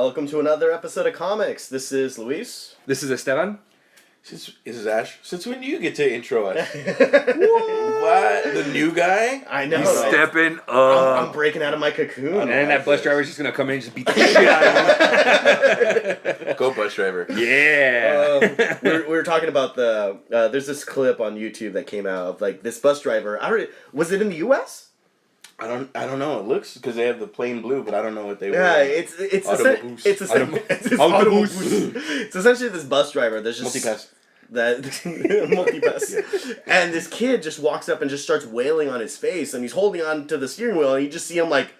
Welcome to another episode of Comix. This is Luis. This is Esteban. This is Ash. Since when do you get to intro us? What? The new guy? I know. He's stepping up. I'm breaking out of my cocoon. And then that bus driver's just going to come in and just beat the shit out of him. Go bus driver. Yeah. We were talking about there's this clip on YouTube that came out of like this bus driver. Was it in the U.S.? I don't know. It looks because they have the plain blue, but I don't know what they were. Yeah, it's essentially this bus driver. There's just Multipass. Multipass. Yeah. And this kid just walks up and just starts wailing on his face, and he's holding on to the steering wheel, and you just see him like.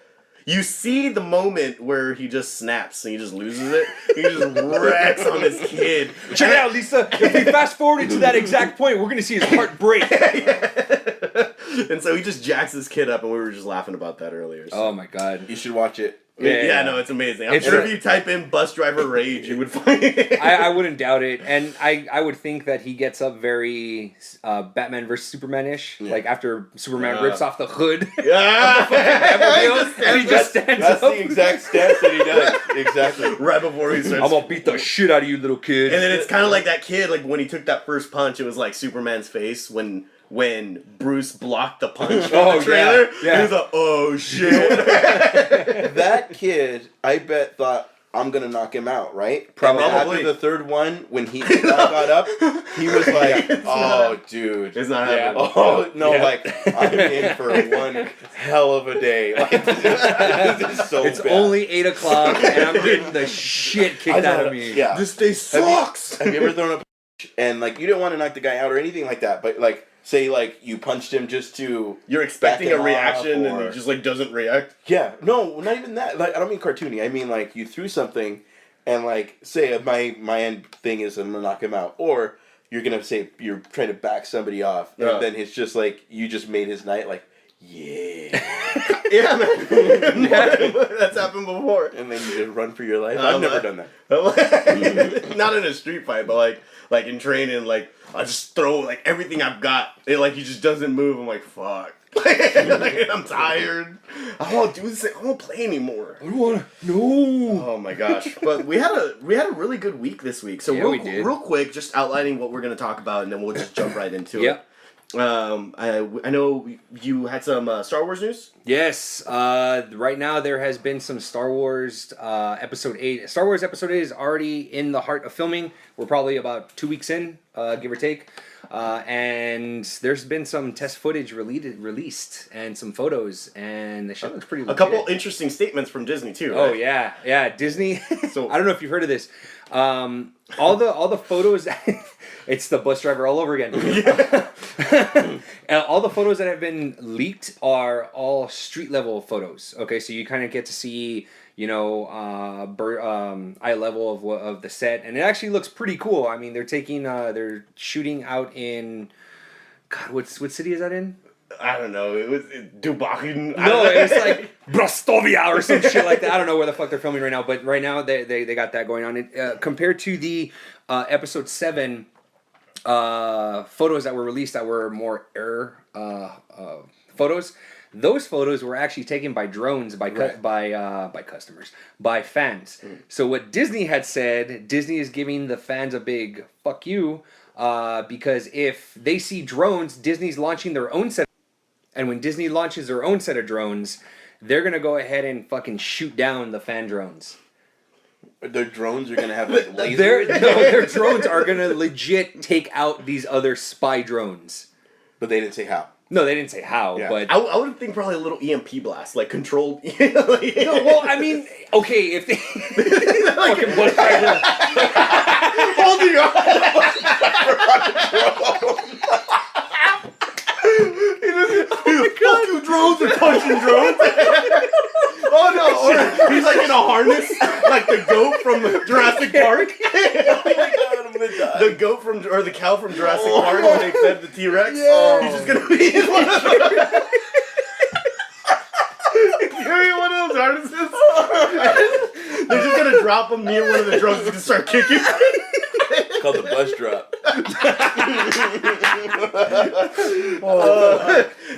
You see the moment where he just snaps and he just loses it. He just wrecks on his kid. Check it out, Lisa. If we fast forward to that exact point, we're going to see his heart break. And so he just jacks this kid up, and we were just laughing about that earlier. So. Oh my god. You should watch it. Yeah, no, it's amazing. I'm sure if you type in bus driver rage, you would find it. I wouldn't doubt it. And I would think that he gets up very Batman vs. Superman-ish. Yeah. Like after Superman rips off the hood. Yeah. And he just stands That's up. the exact stance that he does. Exactly. Right before he starts. I'm going to beat the shit out of you, little kid. And then it's kind of like that kid, like when he took that first punch, it was like Superman's face when Bruce blocked the punch from the trailer. Yeah. He was like, oh shit. That kid, I bet, thought, I'm going to knock him out, right? Probably. And after the third one, when he got up, he was like, oh, dude. It's not happening. Oh, no, like, I'm in for one hell of a day. Like, this is so it's bad. only 8 o'clock, and I'm getting the shit kicked out of me. Yeah. This day sucks. Have you ever thrown a punch and, like, you didn't want to knock the guy out or anything like that, but, like, say, like, you punched him just to... You're expecting a reaction or... and he just, like, doesn't react? Yeah. No, not even that. Like, I don't mean cartoony. I mean, like, you threw something and, like, say my end thing is I'm going to knock him out. Or you're going to say you're trying to back somebody off. And then it's just, like, you just made his night, like, yeah. Yeah, man. That's happened before. And then you just run for your life. I've never done that. Not in a street fight, but, like in training, like, I just throw like everything I've got. It like he just doesn't move. I'm like, fuck. I'm tired. I won't do this. I won't play anymore. I don't want to. No. Oh my gosh. But we had a really good week this week. So real quick, just outlining what we're gonna talk about, and then we'll just jump right into it. I know you had some Star Wars news. Yes. Right now there has been some Star Wars Episode 8. Star Wars Episode 8 is already in the heart of filming. We're probably about 2 weeks in, give or take. And there's been some test footage released and some photos, and the shit looks pretty legit. A couple interesting statements from Disney too. Right? Oh yeah, Disney. So I don't know if you've heard of this. All the photos. It's the bus driver all over again. All the photos that have been leaked are all street level photos. Okay, so you kind of get to see, eye level of the set, and it actually looks pretty cool. I mean, they're shooting out in, God, what city is that in? I don't know. It was Dubai. No, it's like Brostovia or some shit like that. I don't know where the fuck they're filming right now, but right now they got that going on. Compared to the Episode 7 photos that were released that were more air photos, those photos were actually taken by drones by customers, by fans. So what Disney had said, Disney is giving the fans a big fuck you, because if they see drones, Disney's launching their own set. And when Disney launches their own set of drones, they're going to go ahead and fucking shoot down the fan drones. Their drones are going to have like lasers? Their drones are going to legit take out these other spy drones. But they didn't say how. No, they didn't say how, but... I would think probably a little EMP blast, like controlled... No, well, I mean, okay, if they... fucking bus driver... Holding your Fuck you, drones are punching drones. Oh no! Or he's like in a harness, like the goat from Jurassic Park. Oh my God, I'm gonna die. The goat or the cow from Jurassic Park when they fed the T-Rex. Yeah. He's just gonna be in one of those. You're in one of those harnesses. They're just gonna drop him near one of the drones and just start kicking. It's called the bus drop.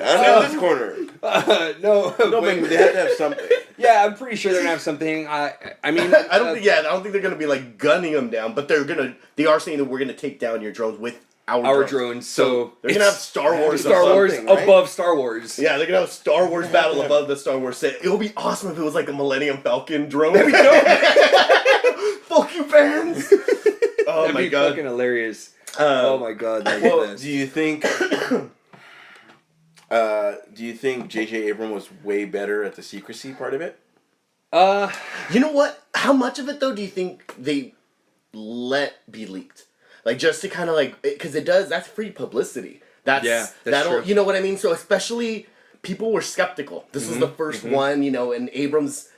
And in this corner, No, No, but they have to have something. Yeah, I'm pretty sure they're gonna have something. I mean, I don't think they're gonna be like gunning them down, but they are saying that we're gonna take down your drones with our drones. So they're gonna have Star Wars right? above Star Wars. Yeah, they're gonna have Star Wars battle above the Star Wars set. It would be awesome if it was like a Millennium Falcon drone. There we go. Fuck you, fans! Oh That'd my be god, fucking hilarious. Oh my god, that'd be Well, best. do you think J.J. Abrams was way better at the secrecy part of it? You know what? How much of it though do you think they let be leaked? Like just to kind of like, because it does. That's free publicity. That'll true. You know what I mean? So especially people were skeptical. This was the first one, you know, and Abrams.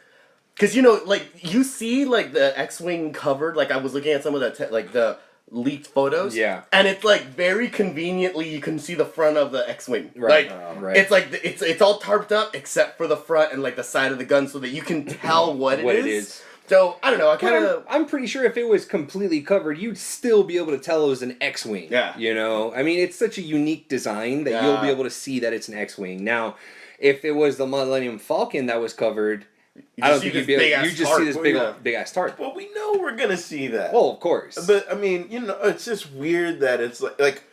Because, you know, like, you see, like, the X-Wing covered, like, I was looking at some of the, the leaked photos. Yeah. And it's, like, very conveniently, you can see the front of the X-Wing. Right. Like, Right. it's, like, it's all tarped up except for the front and, like, the side of the gun so that you can tell what it is. So, I don't know, I kind of... I'm pretty sure if it was completely covered, you'd still be able to tell it was an X-Wing. Yeah. You know? I mean, it's such a unique design that you'll be able to see that it's an X-Wing. Now, if it was the Millennium Falcon that was covered... I don't think you'd be able. You just see this big ass tarp. Well, we know we're gonna see that. Well, of course. But I mean, you know, it's just weird that it's like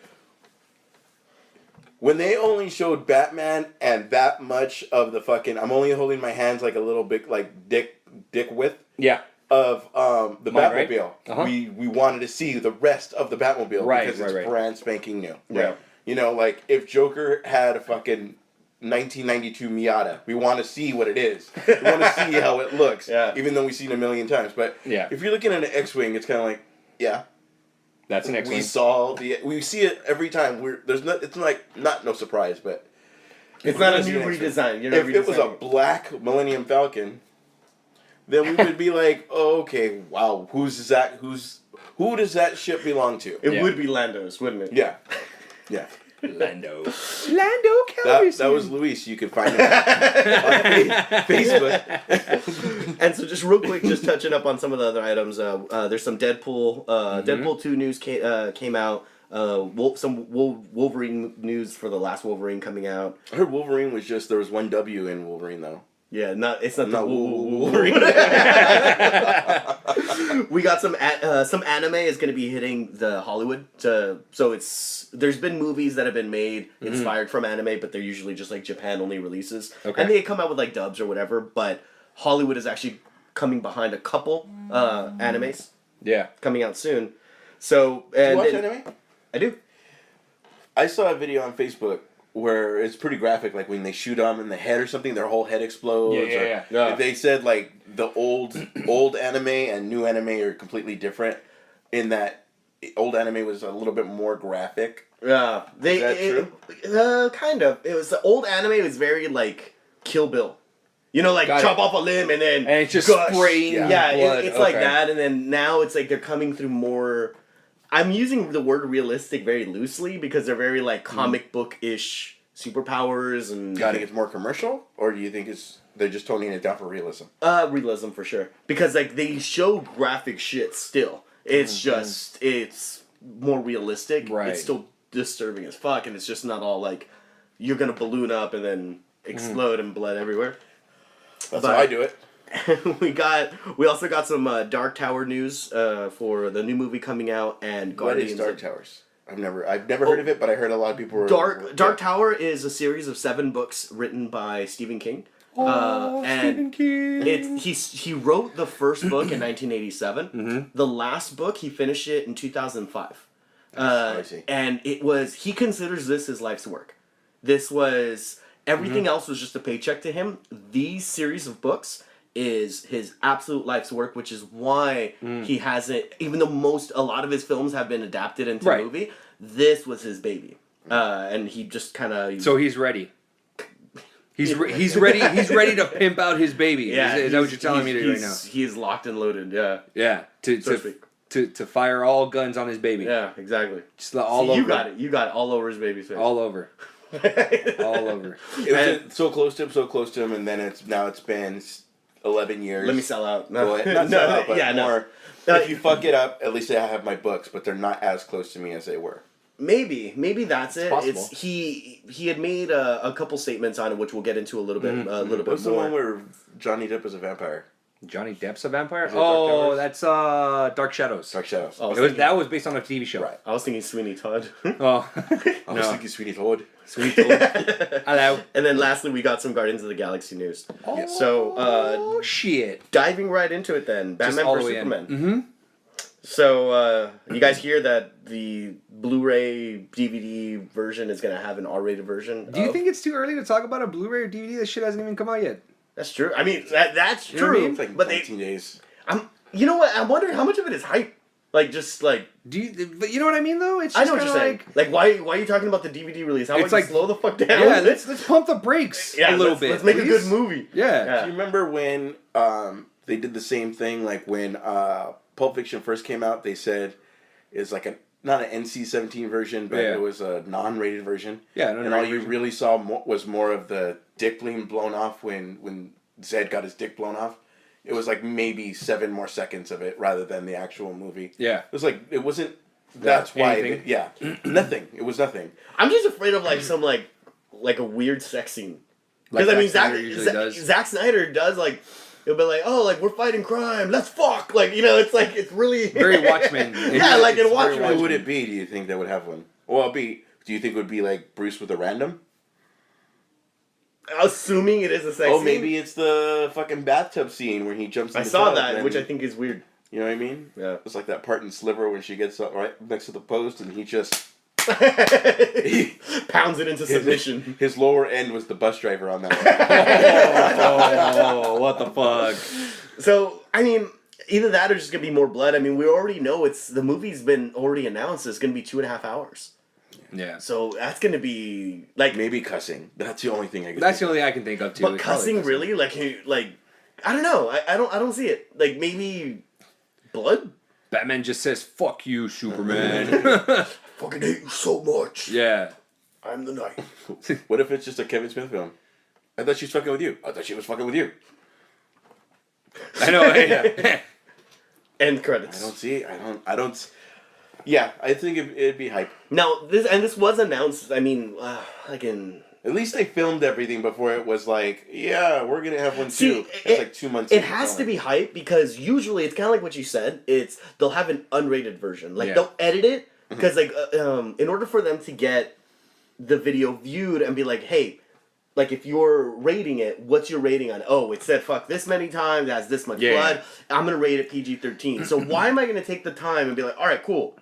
when they only showed Batman and that much of the fucking. I'm only holding my hands like a little bit like dick width. Yeah. Of the Batmobile. Right? We wanted to see the rest of the Batmobile because it's brand spanking new. Yeah. You know, like if Joker had a fucking 1992 Miata. We want to see what it is. We want to see how it looks. Yeah. Even though we've seen it a million times. But if you're looking at an X-Wing, it's kind of like, that's an X-Wing. We see it every time. It's not no surprise, but it's not a new redesign. If it was a black Millennium Falcon, then we would be like, oh, okay, wow, who does that ship belong to? It would be Lando's, wouldn't it? Yeah. Yeah. Lando Calrissian. That was Luis. You could find him on Facebook. And so just real quick, just touching up on some of the other items. There's some Deadpool. Deadpool 2 news came out. Some Wolverine news for the last Wolverine coming out. I heard Wolverine was there was one W in Wolverine though. Yeah, it's not the Wolverine. We got some anime is going to be hitting the Hollywood. So there's been movies that have been made inspired from anime, but they're usually just like Japan only releases. Okay. And they come out with like dubs or whatever, but Hollywood is actually coming behind a couple animes. Yeah. Coming out soon. So do you watch anime? I do. I saw a video on Facebook where it's pretty graphic, like when they shoot them in the head or something, their whole head explodes. Yeah. They said like the old anime and new anime are completely different in that old anime was a little bit more graphic. Yeah, is that true? Kind of. It was the old anime was very like Kill Bill. You know, like chop off a limb and then it's just gush. spraying blood. It's like that, and then now it's like they're coming through more. I'm using the word realistic very loosely because they're very like comic book-ish superpowers and. Do you think it's more commercial, or do you think they're just toning it down for realism? Realism for sure, because like they show graphic shit still. It's just it's more realistic. Right. It's still disturbing as fuck, and it's just not all like you're gonna balloon up and then explode and blood everywhere. That's how I do it. We also got some Dark Tower news for the new movie coming out and Guardians. What is Dark Towers? I've never heard of it, but I heard a lot of people were Dark Tower is a series of 7 books written by Stephen King. Stephen King. He wrote the first book in 1987. The last book he finished it in 2005. I see. And he considers this his life's work. This was everything else was just a paycheck to him. These series of books is his absolute life's work, which is why he hasn't, even though a lot of his films have been adapted into a movie, this was his baby. And he just kind of... So he's ready. He's ready to pimp out his baby. Yeah, is that what you're telling me right now? He is locked and loaded, yeah. Yeah, to fire all guns on his baby. Yeah, exactly. Just all over. You got it all over his baby's face. All over. All over. It was so close to him, and then it's been 11 years. Let me sell out. No. Not sell out, but more. If you fuck it up, at least I have my books, but they're not as close to me as they were. Maybe that's it. possible. It's he had made a couple statements on it, which we'll get into a little bit What's the more. one where Johnny Depp is a vampire? Johnny Depp's a vampire? Is it Dark Oh, Towers? that's Dark Shadows. Dark Shadows. Oh, That was based on a TV show. Right. I was thinking Sweeney Todd. Oh, I was thinking Sweeney Todd. sweet. Hello. And then lastly, we got some Guardians of the Galaxy news. Oh, So, shit. diving right into it then. Batman all the vs way in. Superman. Mm-hmm. So, you guys hear that the Blu-ray DVD version is going to have an R-rated version? Do you think it's too early to talk about a Blu-ray or DVD? This shit hasn't even come out yet. That's true. I mean, that's You know what I true. mean? It's like But 19 days. you know what? I'm wondering how much of it is hype. Like, just like... But you know what I mean, though? It's just I know what you're saying. Like, why are you talking about the DVD release? How It's about like- you slow the fuck down? Yeah, let's pump the brakes a little bit. Let's make a please. good movie. Yeah. Do you remember when they did the same thing? Like when Pulp Fiction first came out, they said it's like not an NC-17 version, but Yeah. it was a non-rated version. Yeah, and all you really saw was more of the dick being blown off when Zed got his dick blown off. It was like maybe 7 more seconds of it rather than the actual movie. Yeah. It was like it wasn't. That's why. anything? Nothing. It was nothing. I'm just afraid of like some like a weird sex scene. Because Like I mean, Zack Snyder usually does. Zack Snyder does like he'll be like, oh, like we're fighting crime, let's fuck, like it's like it's really Very Watchmen. Yeah, like in It's very Watchmen. Who would it be? Do you think that would have one? Well, do you think it would be like Bruce with a random? Assuming it is a sex Oh, scene. maybe it's the fucking bathtub scene where he jumps in I the saw tub that, and- which I think is weird. You know what I mean? Yeah. It's like that part in Sliver when she gets up right next to the post and he just... Pounds it into submission. His lower end was the bus driver on that one. Oh, what the fuck? So, I mean, either that or just gonna be more blood. I mean, we already know the movie's been already announced. It's gonna be 2.5 hours. Yeah. So that's gonna be like Maybe cussing. That's the only thing I could That's think the only thing I can think of too. But It's probably cussing really, like I don't know. I don't see it. Like maybe blood. Batman just says "fuck you, Superman." Fucking hate you so much. Yeah. I'm the knight. What if it's just a Kevin Smith film? I thought she was fucking with you. I thought she was fucking with you. I know. Yeah. End credits. I don't see. I don't. Yeah, I think it'd be hype. Now this was announced. I mean, like in. At least they filmed everything before it was like, yeah, we're gonna have one See, too. It's like 2 months. It has to be hype because usually it's kind of like what you said. They'll have an unrated version. Like they'll edit it because like in order for them to get the video viewed and be like, hey, like if you're rating it, what's your rating on it? Oh, it said fuck this many times, it has this much blood. I'm gonna rate it PG-13. So why am I gonna take the time and be like, all right, cool,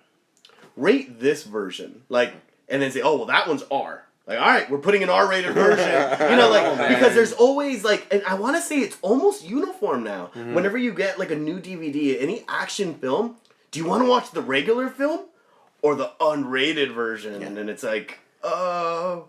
rate this version, like, and then say, oh well, that one's R. Like, all right, we're putting an R-rated version. Because there's always, like, and I want to say it's almost uniform now. Mm-hmm. Whenever you get, like, a new DVD, any action film, do you want to watch the regular film or the unrated version? Yeah. And it's like, I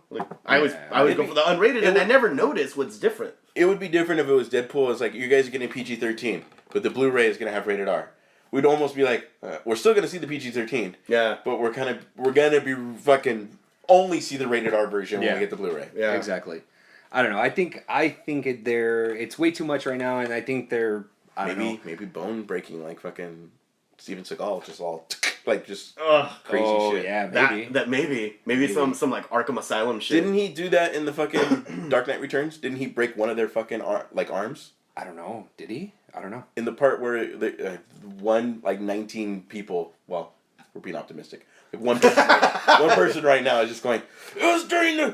always go for the unrated, and I never notice what's different. It would be different if it was Deadpool. It's like, you guys are getting PG-13, but the Blu-ray is going to have rated R. We'd almost be like, we're still going to see the PG-13. Yeah. But we're going to be fucking... only see the rated R version when we get the Blu-ray. Yeah, exactly. I don't know. I think it's way too much right now, and I think they're maybe bone breaking like fucking Steven Seagal, just all like just crazy shit. Yeah, maybe some like Arkham Asylum shit. Didn't he do that in the fucking Dark Knight Returns? Didn't he break one of their fucking arms? I don't know. Did he? I don't know. In the part where one like 19 people. Well, we're being optimistic. One person right now is just going, it was during the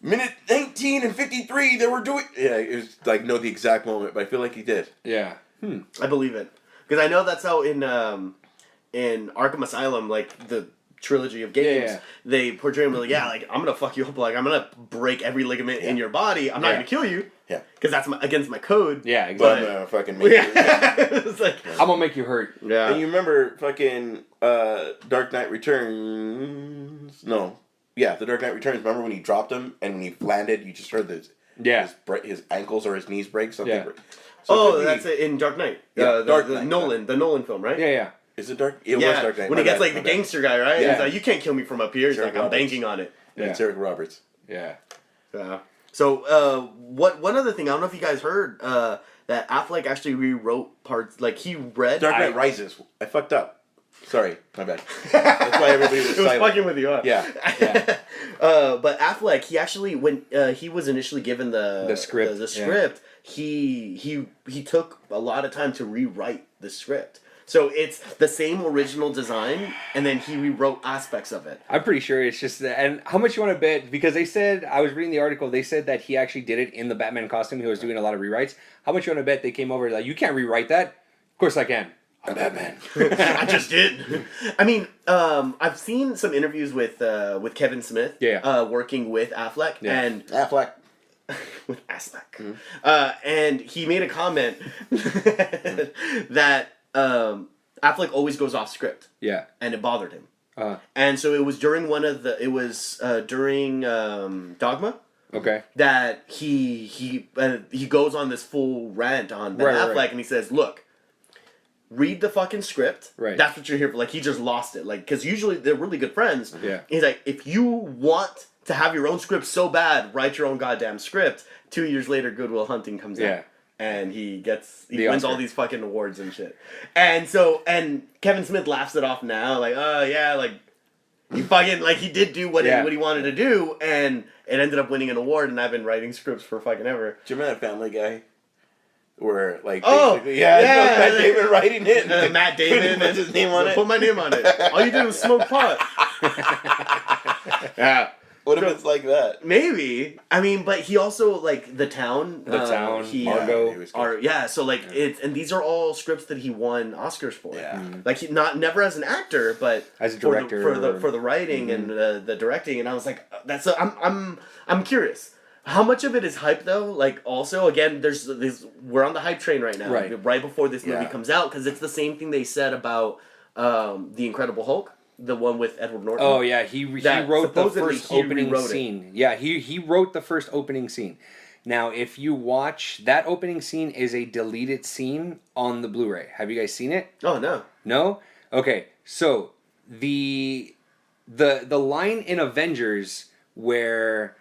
minute 19 and 53 they were doing... Yeah, it was like, know the exact moment, but I feel like he did. Yeah. I believe it. Because I know that's how in Arkham Asylum, like the trilogy of games, they portray him like, like, I'm going to fuck you up, like, I'm going to break every ligament in your body, I'm not going to kill you. Yeah. Because that's against my code. Yeah, exactly. But I'm going to fucking make you... It's like... I'm going to make you hurt. Yeah. And you remember fucking Dark Knight Returns... No. Yeah, the Dark Knight Returns. Remember when he dropped him and when he landed, you just heard his ankles or his knees break? Something. Yeah. So that's it in Dark Knight. Yeah, the Nolan film, right? Yeah, yeah. Is it Dark? It was Dark Knight. When he gets like the gangster guy, right? Yeah. He's like, you can't kill me from up here. He's Eric like, I'm Roberts. banking on it. Yeah. It's Eric Roberts. Yeah. Yeah. So, one other thing, I don't know if you guys heard that Affleck actually rewrote parts, like he read... Dark Knight Rises. I fucked up. Sorry, my bad. That's why everybody was It was silent. fucking with you, huh? Yeah. But Affleck, he actually, when he was initially given the script, the script, he took a lot of time to rewrite the script. So it's the same original design, and then he rewrote aspects of it. I'm pretty sure it's just that. And how much you want to bet? Because they said, I was reading the article, they said that he actually did it in the Batman costume. He was doing a lot of rewrites. How much you want to bet they came over like, you can't rewrite that? Of course I can. I'm Batman. I just did. I mean, I've seen some interviews with Kevin Smith. Working with Affleck and Affleck. with Affleck, and he made a comment that Affleck always goes off script. Yeah, and it bothered him. And so it was during during Dogma. Okay. That he goes on this full rant on Ben Affleck, and he says, "Look, read the fucking script. Right. That's what you're here for." Like, he just lost it. Like, because usually they're really good friends. Yeah. He's like, if you want to have your own script so bad, write your own goddamn script. 2 years later, Good Will Hunting comes out. And he wins all these fucking awards and shit. And Kevin Smith laughs it off now, like, oh yeah, like, he fucking, like, he did do what he wanted to do, and it ended up winning an award, and I've been writing scripts for fucking ever. Do you remember that Family Guy? Where, like, oh, basically, Matt Damon writing it. Matt Damon puts his name on it. Put my name on it. All you did was smoke pot. Yeah. What if it's like that? Maybe. I mean, but he also, like, The Town. Margot. So, like, and these are all scripts that he won Oscars for. Yeah. Like, he never as an actor, but as a director for the writing and the directing. And I was like, I'm curious. How much of it is hype, though? Like, also, again, we're on the hype train right now. Right before this movie comes out, because it's the same thing they said about The Incredible Hulk. The one with Edward Norton. Oh yeah, he wrote the first opening scene. Yeah, he wrote the first opening scene. Now, if you watch, that opening scene is a deleted scene on the Blu-ray. Have you guys seen it? Oh no. No? Okay. So the line in Avengers where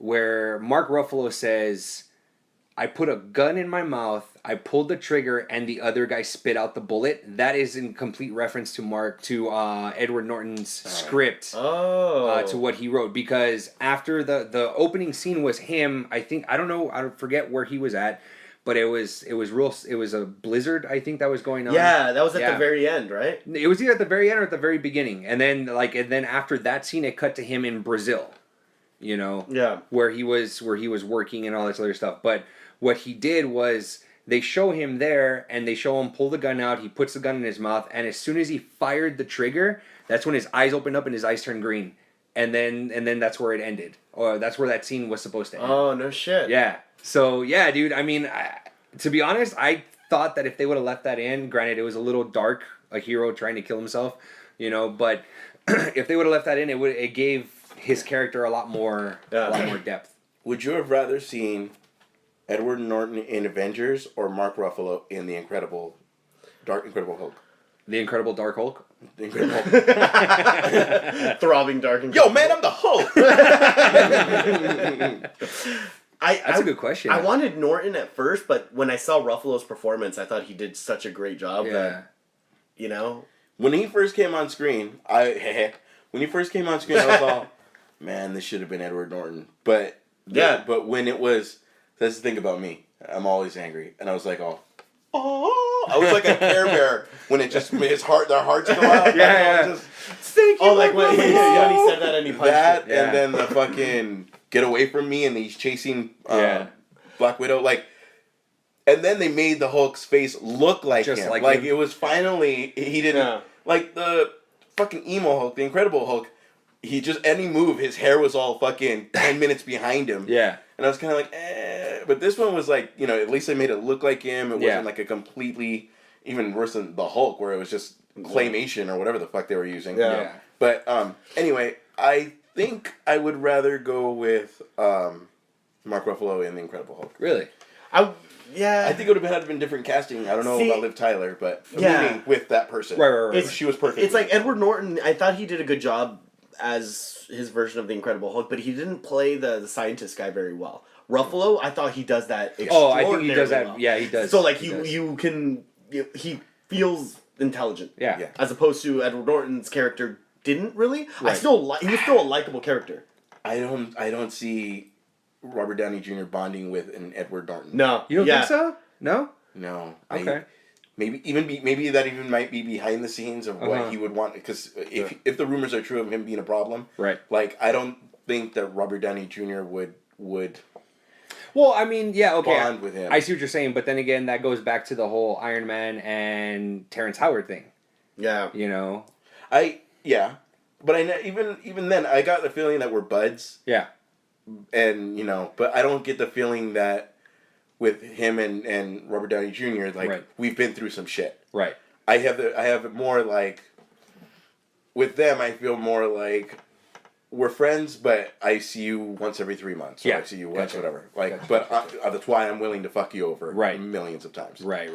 Mark Ruffalo says, I put a gun in my mouth, I pulled the trigger, and the other guy spit out the bullet. That is in complete reference to Edward Norton's script. To what he wrote. Because after the opening scene was him, I forget where he was at, but it was a blizzard, I think, that was going on. Yeah, that was at the very end, right? It was either at the very end or at the very beginning. And then after that scene, it cut to him in Brazil. You know? Yeah. Where he was working and all this other stuff. But what he did was they show him there and they show him pull the gun out. He puts the gun in his mouth, and as soon as he fired the trigger, that's when his eyes opened up and his eyes turned green. And then that's where it ended. Or that's where that scene was supposed to end. Oh, no shit. Yeah. So, yeah, dude, I mean, to be honest, I thought that if they would have left that in, granted it was a little dark, a hero trying to kill himself, you know, but if they would have left that in, it gave his character a lot more depth. Would you have rather seen Edward Norton in Avengers or Mark Ruffalo in The Incredible Hulk? The Incredible Dark Hulk? The Incredible Hulk. Throbbing dark and Yo, man, I'm the Hulk! That's a good question. I wanted Norton at first, but when I saw Ruffalo's performance, I thought he did such a great job that, you know? When he first came on screen, I was all, man, this should have been Edward Norton. But when it was, that's the thing about me. I'm always angry, and I was like, oh, I was like a Care Bear when it just their hearts go out. Thank you. Like when he said that and he punched that, it. And then the fucking get away from me, and he's chasing Black Widow, like. And then they made the Hulk's face look like just him. like him. It was finally he didn't like the fucking emo Hulk, the Incredible Hulk. He just, any move, his hair was all fucking 10 minutes behind him. Yeah. And I was kind of like, eh. But this one was like, you know, at least they made it look like him. It wasn't like a completely, even worse than the Hulk, where it was just claymation or whatever the fuck they were using. Yeah. But anyway, I think I would rather go with Mark Ruffalo in The Incredible Hulk. Really? I think it would have been different casting. I don't know about Liv Tyler, but with that person. Right. She was perfect. It's like Edward Norton, I thought he did a good job as his version of the Incredible Hulk, but he didn't play the scientist guy very well. Ruffalo, I thought he does that extraordinarily I think he does that. Well. Yeah, he does. So like he feels intelligent. Yeah. As opposed to Edward Norton's character didn't really. Right. He was still a likable character. I don't see Robert Downey Jr. bonding with an Edward Norton. No. You don't think so? No? No. Okay. Maybe that even might be behind the scenes of what Uh-huh. he would want, because if the rumors are true of him being a problem, Right. like I don't think that Robert Downey Jr. would Well, I mean, yeah, okay. bond with him. I see what you're saying, but then again, that goes back to the whole Iron Man and Terrence Howard thing. Yeah. You know? But even then I got the feeling that we're buds, Yeah. and but I don't get the feeling that with him and Robert Downey Jr. like Right. we've been through some shit. Right. I have it more like with them. I feel more like we're friends, but I see you once every 3 months. Or Yeah. I see you once, Gotcha. whatever. Like, Gotcha. but that's why I'm willing to fuck you over, Right. millions of times. Right.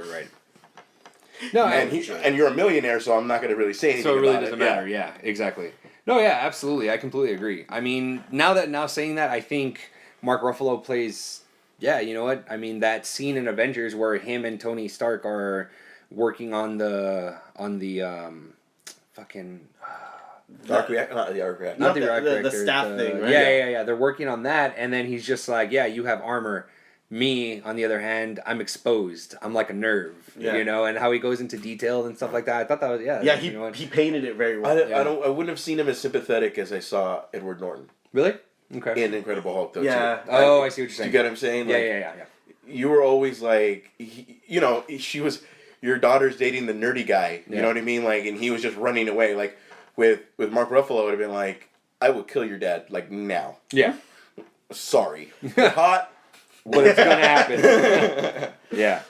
No, And you're a millionaire, so I'm not going to really say anything. so it really about doesn't it. matter. Yeah, exactly. No, yeah, absolutely. I completely agree. I mean, now saying that, I think Mark Ruffalo plays. Yeah, you know what? I mean, that scene in Avengers where him and Tony Stark are working on the fucking. Not the arc reactor. Not the arc reactor, staff thing, right? Yeah. They're working on that, and then he's just like, "Yeah, you have armor. Me, on the other hand, I'm exposed. I'm like a nerve." Yeah. You know, and how he goes into detail and stuff like that. I thought that was Yeah, you know what? he painted it very well. I wouldn't have seen him as sympathetic as I saw Edward Norton Really? Okay. in Incredible Hulk, though. Yeah. Too. Oh, I see what you're Do saying. you get what I'm saying? Like, Yeah. You were always like, she was your daughter's dating the nerdy guy. You Yeah. know what I mean? Like, and he was just running away. Like with Mark Ruffalo, it would have been like, I would kill your dad like now. Yeah. Sorry, you're hot. But it's gonna happen. Yeah.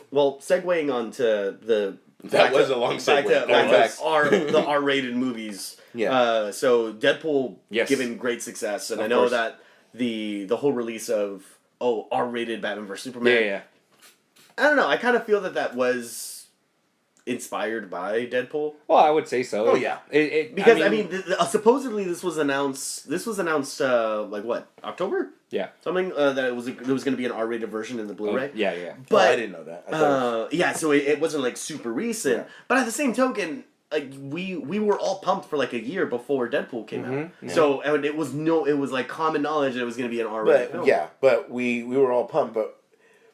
Well, segueing on to the That was a long segue. Going back. the R-rated movies. Yeah. So Deadpool Yes. given great success, and Of I know course. that the whole release of R-rated Batman vs Superman. Yeah. I don't know. I kind of feel that was inspired by Deadpool. Well, I would say so. Oh, yeah. Because I mean, supposedly this was announced. Like what, October? Yeah. Something that there was going to be an R-rated version in the Blu-ray. Oh, yeah. But I didn't know that. I thought so it wasn't like super recent. Yeah. But at the same token, like we were all pumped for like a year before Deadpool came out. Yeah. So and it was like common knowledge that it was going to be an R-rated film. but we were all pumped. But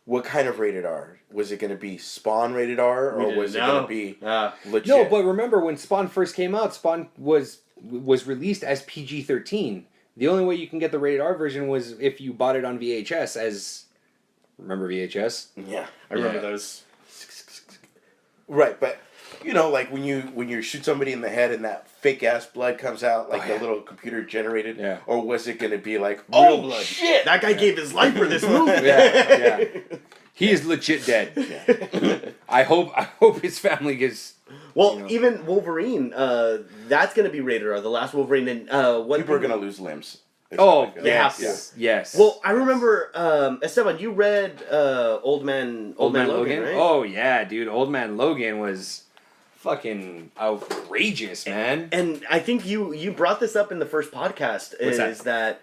what kind of rated R? Was it going to be Spawn rated R, or was it going to be legit? No, but remember when Spawn first came out, Spawn was released as PG-13. The only way you can get the rated R version was if you bought it on VHS as... Remember VHS? Yeah, I remember those. right. But like when you shoot somebody in the head and that fake ass blood comes out, like the little computer generated. Yeah. Or was it going to be like, Real oh blood. shit, That guy gave his life for this movie. Yeah. He is legit dead. Yeah. I hope his family gets... Well, even Wolverine, that's going to be rated R. The last Wolverine, and People are going to lose limbs. Oh, They have to. yes. Well, I remember, Esteban, you read Old Man Logan, right? Oh yeah, dude. Old Man Logan was fucking outrageous, man. And I think you brought this up in the first podcast. What's that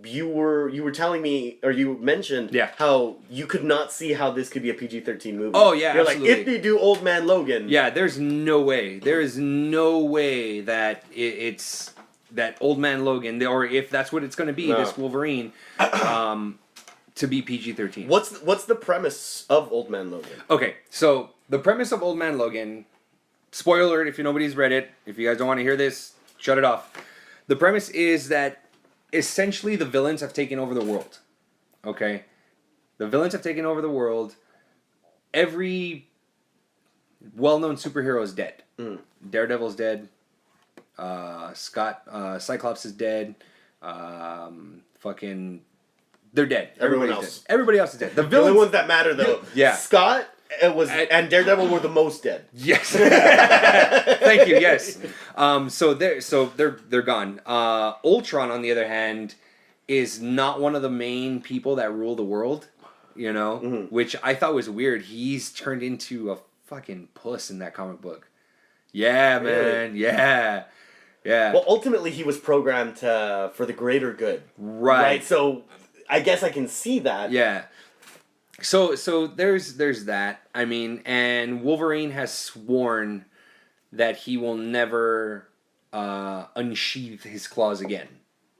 you were telling me, or you mentioned how you could not see how this could be a PG-13 movie. Oh, yeah, You're absolutely. like, if they do Old Man Logan. Yeah, there's no way. There is no way that it's that Old Man Logan, or if that's what it's going to be, No. this Wolverine, to be PG-13. What's the premise of Old Man Logan? Okay, so the premise of Old Man Logan, spoiler alert if nobody's read it, if you guys don't want to hear this, shut it off. The premise is that essentially the villains have taken over the world. Okay? The villains have taken over the world. Every well-known superhero is dead. Daredevil's dead. Cyclops is dead. They're dead. Everyone Everybody's else. dead. Everybody else is dead. The The villains... only ones that matter, though, Yeah. Scott and Daredevil were the most dead. Yes. Thank you. Yes. So they're gone. Ultron, on the other hand, is not one of the main people that rule the world. Which I thought was weird. He's turned into a fucking puss in that comic book. Yeah, man. Really? Yeah. Well, ultimately, he was programmed for the greater good. Right. So I guess I can see that. Yeah. So there's that. I mean, and Wolverine has sworn that he will never unsheath his claws again.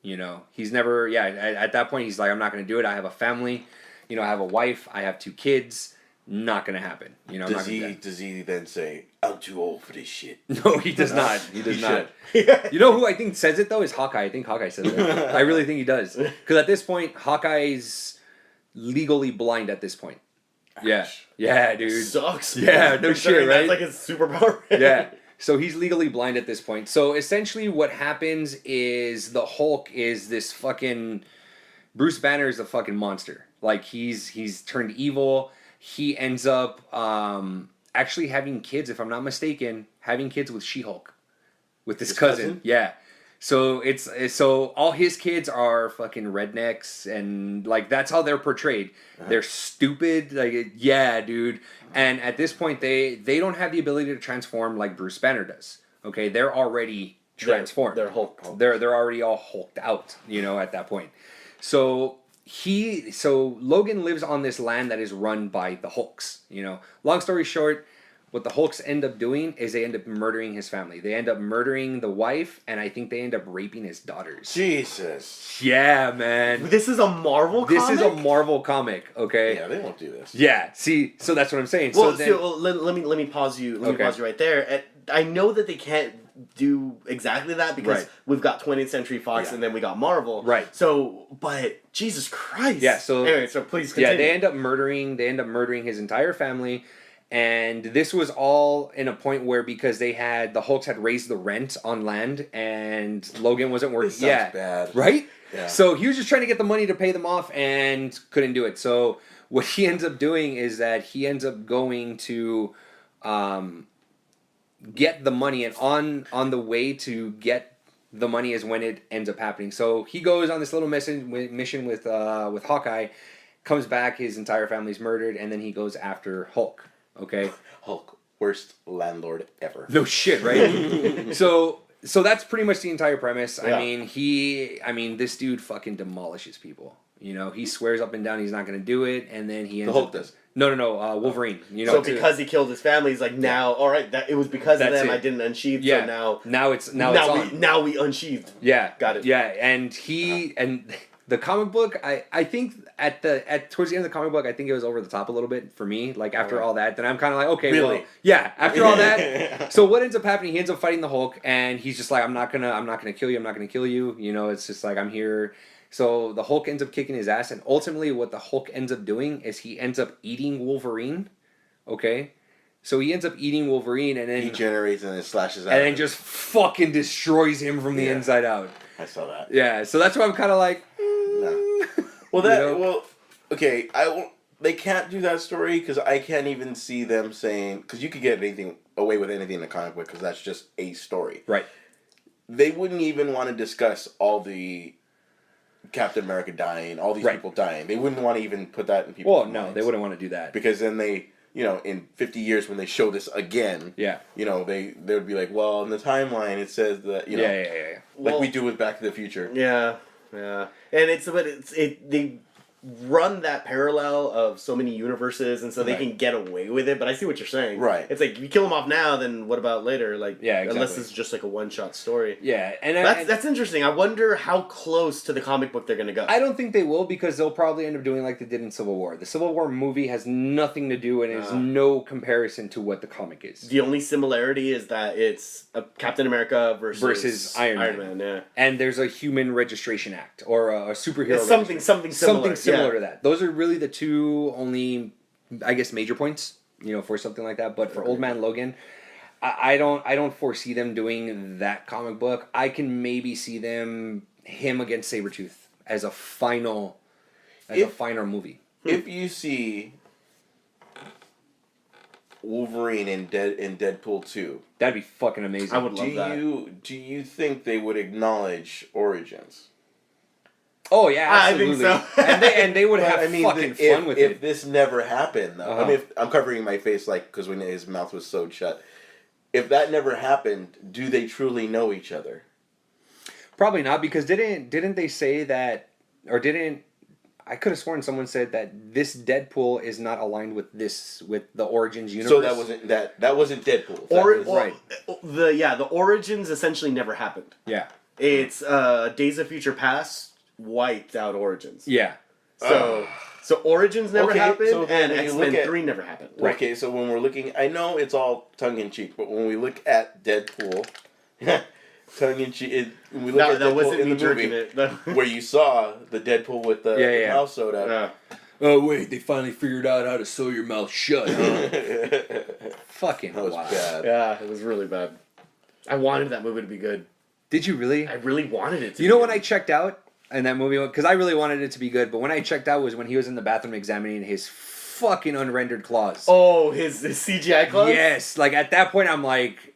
You know, he's never. Yeah, at that point, he's like, I'm not going to do it. I have a family. You know, I have a wife. I have 2 kids. Not going to happen. You know, I'm not gonna do that. Does he then say, "I'm too old for this shit"? No, he does not. He does not. Yeah. You know who I think says it though is Hawkeye. I think Hawkeye says it. I really think he does. Because at this point, Hawkeye's legally blind at this point. Yeah. Yeah, dude. Sucks. Yeah, no shit, right? That's like his superpower. Yeah. So he's legally blind at this point. So essentially what happens is the Hulk is this fucking Bruce Banner is a fucking monster. Like he's turned evil. He ends up actually having kids, if I'm not mistaken, having kids with She-Hulk. With his cousin. Yeah. So so all his kids are fucking rednecks and like that's how they're portrayed. Uh-huh. They're stupid, like yeah, dude. And at this point they don't have the ability to transform like Bruce Banner does. Okay, they're already transformed. They're Hulk. They're already all hulked out, you know, at that point. So Logan lives on this land that is run by the Hulks, you know. Long story short, what the Hulks end up doing is they end up murdering his family. They end up murdering the wife, and I think they end up raping his daughters. Jesus. Yeah, man. This is a Marvel comic? This is a Marvel comic, okay? Yeah, they won't do this. Yeah, see, so that's what I'm saying. Well, so then, let me pause you. Let me pause you right there. I know that they can't do exactly that because we've got 20th Century Fox and then we got Marvel. Right. So, but Jesus Christ. Yeah. So anyway, so please continue. Yeah, they end up murdering his entire family. And this was all in a point where because the Hulks had raised the rent on land and Logan wasn't working. This sounds bad. Right? Yeah. So he was just trying to get the money to pay them off and couldn't do it. So what he ends up doing is that he ends up going to get the money, and on the way to get the money is when it ends up happening. So he goes on this little mission with Hawkeye, comes back, his entire family's murdered, and then he goes after Hulk. Okay. Hulk, worst landlord ever. No shit, right? So that's pretty much the entire premise. Yeah. I mean, this dude fucking demolishes people. You know, he swears up and down he's not going to do it, and then he ends Hulk up... does. No, Wolverine. You know, so because he killed his family, he's like, now, all right, it was because of them I didn't unsheath, yeah. so now it's on. Now we unsheathed. Yeah. Got it. Yeah, and and the comic book, I think towards the end of the comic book, I think it was over the top a little bit for me. Like after all that, then I'm kind of like, okay, really? well, yeah. After all that, so what ends up happening? He ends up fighting the Hulk, and he's just like, I'm not gonna kill you. I'm not gonna kill you. You know, it's just like I'm here. So the Hulk ends up kicking his ass, and ultimately, what the Hulk ends up doing is he ends up eating Wolverine. Okay. So he ends up eating Wolverine, and then he generates and then slashes out, and then just fucking destroys him from the inside out. I saw that. Yeah, so that's why I'm kind of like, no. Well, okay, they can't do that story because I can't even see them saying, because you could get away with anything in the comic book because that's just a story. Right. They wouldn't even want to discuss all the Captain America dying, all these people dying. They wouldn't want to even put that in people's minds. No, they wouldn't want to do that. Because then they, you know, in 50 years when they show this again, you know, they would be like, well, in the timeline it says that, you know, like we do with Back to the Future. Yeah, and they run that parallel of so many universes, and so they can get away with it. But I see what you're saying. Right. It's like if you kill them off now, then what about later? Like, exactly. Unless it's just like a one-shot story. Yeah, and that's interesting. I wonder how close to the comic book they're gonna go. I don't think they will because they'll probably end up doing like they did in Civil War. The Civil War movie has nothing to do and is no comparison to what the comic is. The only similarity is that it's a Captain America versus Iron Man. Yeah, and there's a Human Registration Act or a superhero. It's something similar. Something similar to that. Those are really the two only, I guess, major points, you know, for something like that. But for Old Man Logan, I don't foresee them doing that comic book. I can maybe see him against Sabretooth as a final movie. If you see Wolverine in Deadpool 2, that'd be fucking amazing. I would love that. Do you think they would acknowledge Origins? Oh yeah, absolutely. I think so. and they would have fucking fun with it. If this never happened, though, I mean, I'm covering my face like because when his mouth was sewed shut. If that never happened, do they truly know each other? Probably not, because didn't they say that, or didn't I could have sworn someone said that this Deadpool is not aligned with the Origins universe. So that wasn't Deadpool. Right. The Origins essentially never happened. Yeah. It's Days of Future Past wiped out Origins. Yeah. So Origins never happened, so then and when you X-Men look at- 3 never happened. Right. Okay, so when we're looking, I know it's all tongue in cheek, but when we look at Deadpool, tongue in cheek, when we look at that Deadpool wasn't in me the jerking movie, it. That- where you saw the Deadpool with the Yeah. mouth sewed up. Yeah. Oh wait, they finally figured out how to sew your mouth shut. Huh? Fucking That was wow. bad. Yeah, it was really bad. I wanted that movie to be good. Did you really? I really wanted it to You know be when good. I checked out in that movie, because I really wanted it to be good, but when I checked out was when he was in the bathroom examining his fucking unrendered claws. Oh, his CGI claws? Yes, like at that point I'm like,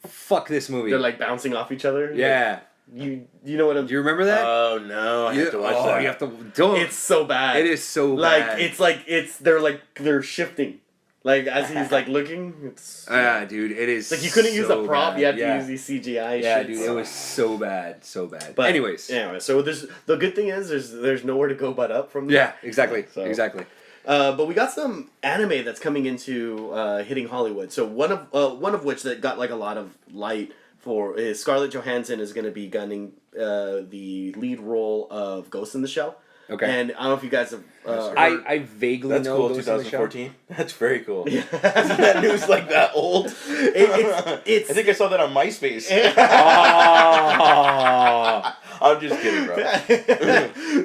fuck this movie. They're like bouncing off each other? yeah. Like, you know what I'm... Do you remember that? Oh no, I have to watch that. You have to don't. It's so bad. It is so bad. They're shifting. Like, as he's like looking, it's... Dude, it is. It's like you couldn't use so a prop, bad. you had Yeah. to use these CGI Yeah, shit. dude, it was so bad. But anyways. Anyway, so the good thing is there's nowhere to go but up from there. Yeah, exactly. So- Exactly. But we got some anime that's coming into hitting Hollywood. So one of which that got like a lot of light for is Scarlett Johansson is going to be gunning the lead role of Ghost in the Shell. Okay. And I don't know if you guys have heard. I vaguely That's know cool. Ghost in the Shell. 2014. That's very cool. Yeah. Isn't that news like that old? It's I think I saw that on MySpace. Oh. I'm just kidding, bro.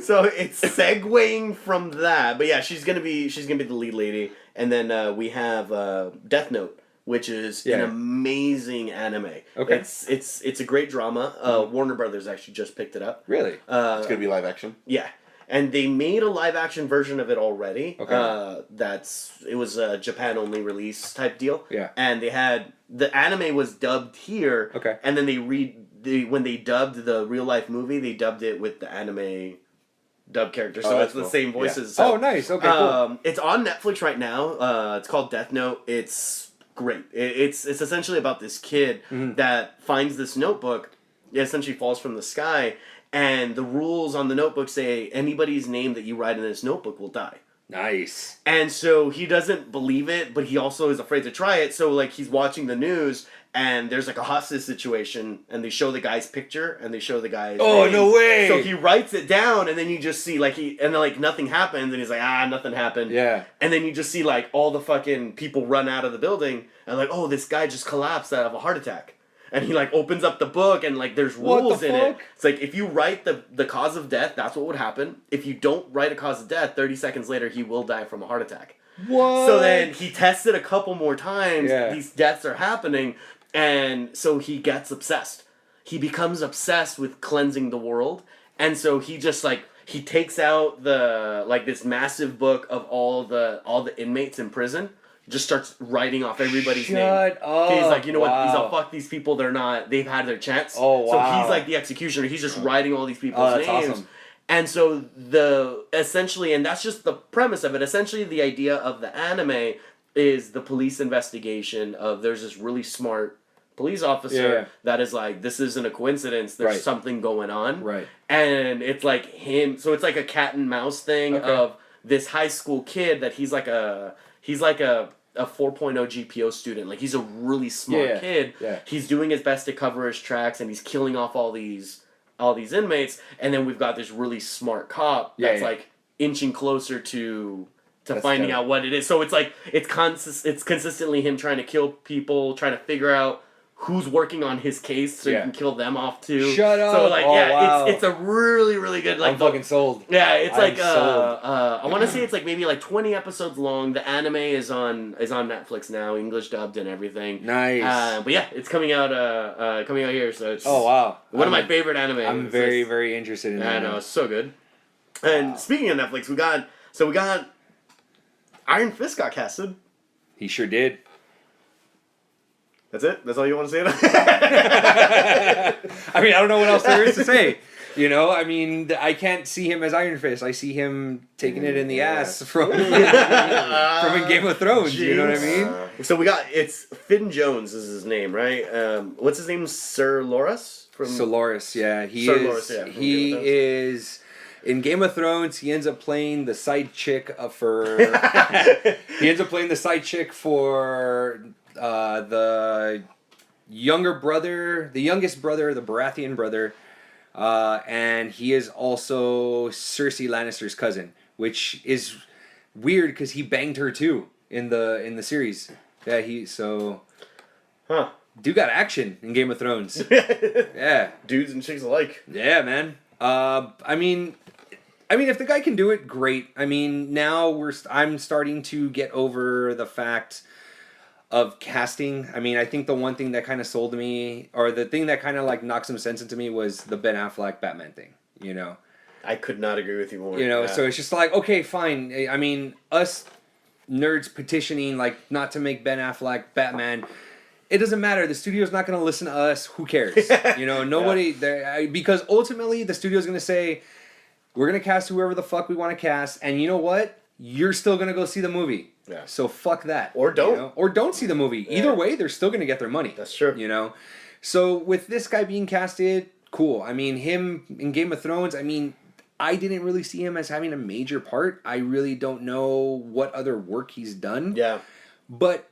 So it's segueing from that, but yeah, she's gonna be the lead lady, and then we have Death Note, which is an amazing anime. Okay. It's a great drama. Warner Brothers actually just picked it up. Really? It's gonna be live action. Yeah, and they made a live action version of it already. Okay. It was a Japan only release type deal. Yeah. And they had the anime was dubbed here. Okay. And then when they dubbed the real life movie, they dubbed it with the anime dub character, so it's the same voices. Yeah. So, Oh, nice. Okay, cool. It's on Netflix right now. It's called Death Note. It's great. It's essentially about this kid that finds this notebook. It essentially falls from the sky, and the rules on the notebook say anybody's name that you write in this notebook will die. Nice. And so he doesn't believe it, but he also is afraid to try it. So like he's watching the news, and there's like a hostage situation, and they show the guy's picture, and they show the guy's name. No way! So he writes it down, and then you just see and then like nothing happens, and he's like, nothing happened. Yeah. And then you just see like all the fucking people run out of the building, and like, oh, this guy just collapsed out of a heart attack. And he like opens up the book, and like there's What rules the in it. fuck? It's like if you write the cause of death, that's what would happen. If you don't write a cause of death, 30 seconds later he will die from a heart attack. What? So then he tests it a couple more times. Yeah. These deaths are happening, and so he gets obsessed. He becomes obsessed with cleansing the world, and so he just like he takes out this massive book of all the inmates in prison. Just starts writing off everybody's name. Shut up. He's like, you know what? He's Wow. like, fuck these people. They've had their chance. Oh, So wow. he's like the executioner. He's just writing all these people's that's names. awesome. And so and that's just the premise of it. Essentially, the idea of the anime is the police investigation of there's this really smart police officer that is like, this isn't a coincidence. There's something going on. Right. And it's like him. So it's like a cat and mouse thing of this high school kid that he's like a 4.0 GPO student. Like he's a really smart kid. Yeah. He's doing his best to cover his tracks, and he's killing off all these inmates. And then we've got this really smart cop that's like inching closer to finding out what it is. So it's like it's consistently him trying to kill people, trying to figure out who's working on his case so you can kill them off too. Shut up. So like wow. it's a really, really good like I'm fucking sold. yeah, it's I'm like sold. I want to say it's like maybe like 20 episodes long. The anime is on Netflix now, English dubbed and everything. Nice. But yeah, it's coming out here, so it's Wow. one of my favorite anime. I'm It's very, like- very interested in I that. know, it's so good. And speaking of Netflix, we got Iron Fist got casted. He sure did. That's it? That's all you want to say? I mean, I don't know what else there is to say. You know, I mean, I can't see him as Iron Fist. I see him taking it in the ass from in Game of Thrones. You know what I mean? So it's Finn Jones is his name, right? What's his name? Sir Loras? Solaris, yeah. He Sir is. Loras, yeah, from He Game of Thrones. is. In Game of Thrones, he ends up playing the side chick for. He ends up playing the side chick for the younger brother, the youngest brother, the Baratheon brother, and he is also Cersei Lannister's cousin, which is weird because he banged her too in the series. Yeah, Huh. Dude got action in Game of Thrones. Yeah. Dudes and chicks alike. Yeah, man. I mean, if the guy can do it, great. I mean, now I'm starting to get over the fact of casting. I mean, I think the one thing that kind of sold me, or the thing that kind of like knocked some sense into me, was the Ben Affleck Batman thing. You know. I could not agree with you more. You know, yeah. so it's just like, okay, fine. I mean, us nerds petitioning like not to make Ben Affleck Batman. It doesn't matter. The studio's not going to listen to us. Who cares? You know, nobody there, because ultimately the studio's going to say, we're going to cast whoever the fuck we want to cast, and you know what? You're still going to go see the movie. Yeah. So fuck that. Or don't. You know? Or don't see the movie. Yeah. Either way, they're still going to get their money. That's true. You know? So with this guy being casted, cool. I mean, him in Game of Thrones, I mean, I didn't really see him as having a major part. I really don't know what other work he's done. Yeah. But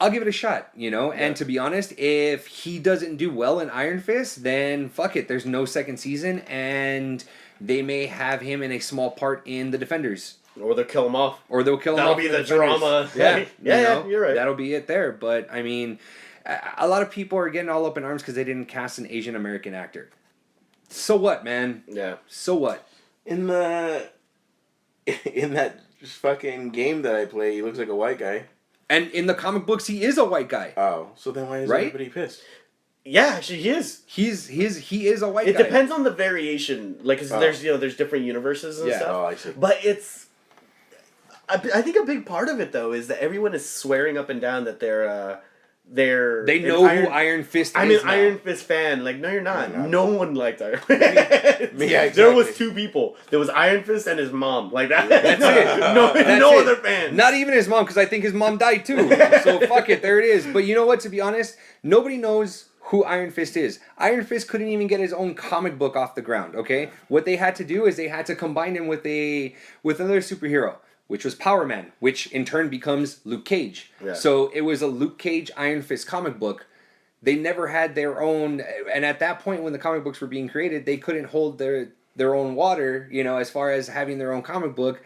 I'll give it a shot, you know? Yeah. And to be honest, if he doesn't do well in Iron Fist, then fuck it. There's no second season, and they may have him in a small part in The Defenders. Or they'll kill him off. Or they'll kill him That'll off. be in the Defenders. drama. Yeah. Yeah, you're right. That'll be it there. But, I mean, a lot of people are getting all up in arms because they didn't cast an Asian American actor. So what, man? Yeah. So what? In that fucking game that I play, he looks like a white guy. And in the comic books, he is a white guy. Oh, so then why is Right? everybody pissed? Yeah, actually, he is. He is a white It guy. depends on the variation. Like, 'cause there's different universes and Yeah. stuff. Oh, I see. But it's... I think a big part of it, though, is that everyone is swearing up and down that they're They know who Iron Fist is. I'm an now. Iron Fist fan. Like, no, you're not. No, No one liked Iron Fist. Yeah, exactly. There was two people. There was Iron Fist and his mom. Like that. That's it. No That's it. other fans. Not even his mom, because I think his mom died too. So fuck it, there it is. But you know what? To be honest, nobody knows who Iron Fist is. Iron Fist couldn't even get his own comic book off the ground. Okay, what they had to do is they had to combine him with another superhero, which was Power Man, which in turn becomes Luke Cage. Yeah. So it was a Luke Cage Iron Fist comic book. They never had their own, and at that point when the comic books were being created, they couldn't hold their own water, you know, as far as having their own comic book.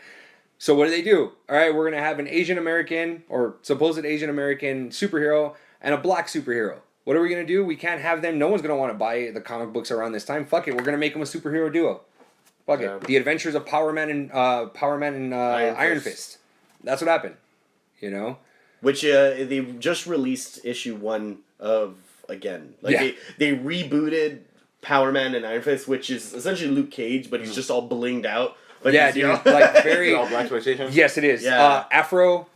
So what do? All right, we're going to have an Asian American or supposed Asian American superhero and a black superhero. What are we going to do? We can't have them. No one's going to want to buy the comic books around this time. Fuck it. We're going to make them a superhero duo. Fuck Yeah. it. The Adventures of Power Man and Iron Fist. That's what happened. You know? Which they just released issue 1 of again. Like Yeah. they rebooted Power Man and Iron Fist, which is essentially Luke Cage, but he's just all blinged out. Like Yeah, he's, dude. you know- Like very. All blaxploitation? Yes, it is. Yeah. Afro.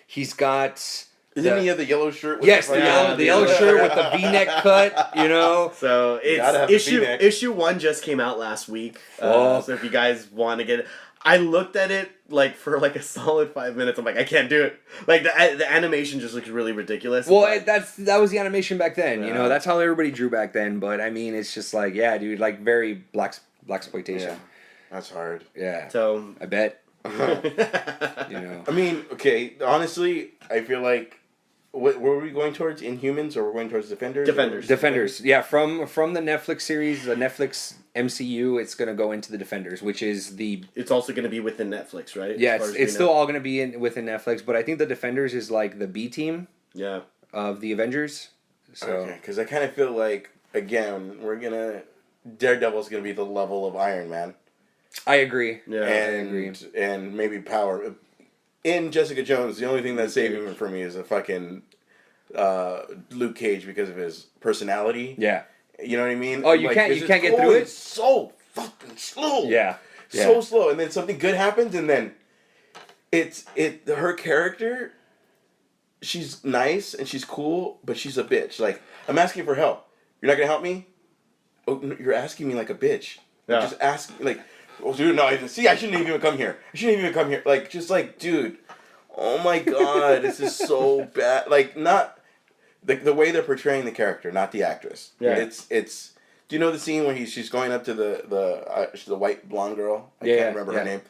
He's got. Isn't he have the yellow shirt? With Yes, the the fucking- yellow shirt with the V-neck cut. You know. So Gotta have it's the V-neck. issue 1 just came out last week. Oh. So if you guys want to get it, I looked at it like for like a solid 5 minutes. I'm like, I can't do it. Like the animation just looks really ridiculous. Well, but- that was the animation back then. You Yeah. know, that's how everybody drew back then. But I mean, it's just like, yeah, dude, like very blaxploitation. Yeah. That's hard. Yeah. so I bet. I You know. mean, okay, honestly, I feel like, what were we going towards? Inhumans, or we're going towards Defenders? Defenders. Defenders. Yeah, from the Netflix series, the Netflix MCU, it's gonna go into the Defenders, which is the it's also going to be within Netflix, right? yeah, As far as we it's still know. all gonna be within Netflix, but I think the Defenders is like the B team Yeah. of the Avengers. So Okay, because I kind of feel like, again, Daredevil's gonna be the level of Iron Man. I agree. Yeah. I agree. And maybe Power. In Jessica Jones, the only thing that's saving him for me is a fucking Luke Cage because of his personality. Yeah. You know what I mean? Oh, you can't 'cause get it's through going it? so fucking slow. Yeah. So slow, and then something good happens, and then her character. She's nice and she's cool, but she's a bitch. Like, I'm asking for help. You're not gonna help me? Oh, no, you're asking me like a bitch. Yeah. Just ask like, oh, dude, no, I shouldn't even come here. I shouldn't even come here. Like, just like, dude, oh my god, this is so bad. Like, not the way they're portraying the character, not the actress. Yeah. It's Do you know the scene where she's going up to the white blonde girl? I Yeah, can't remember her name.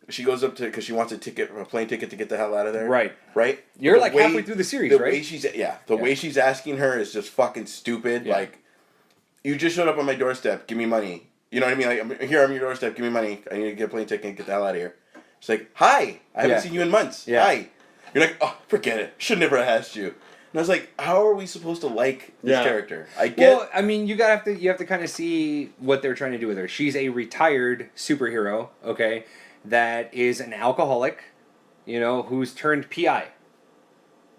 She goes up to because she wants a plane ticket to get the hell out of there. Right. Right. You're like halfway through the series, right? The way she's asking her is just fucking stupid. Yeah. Like, you just showed up on my doorstep. Give me money. You know what I mean? Like, I'm here on your doorstep. Give me money. I need to get a plane ticket and get the hell out of here. She's like, hi. I haven't seen you in months. Yeah. Hi. You're like, oh, forget it. Should never have asked you. And I was like, how are we supposed to like this character? Well, I mean, you have to kind of see what they're trying to do with her. She's a retired superhero, okay, that is an alcoholic, you know, who's turned PI.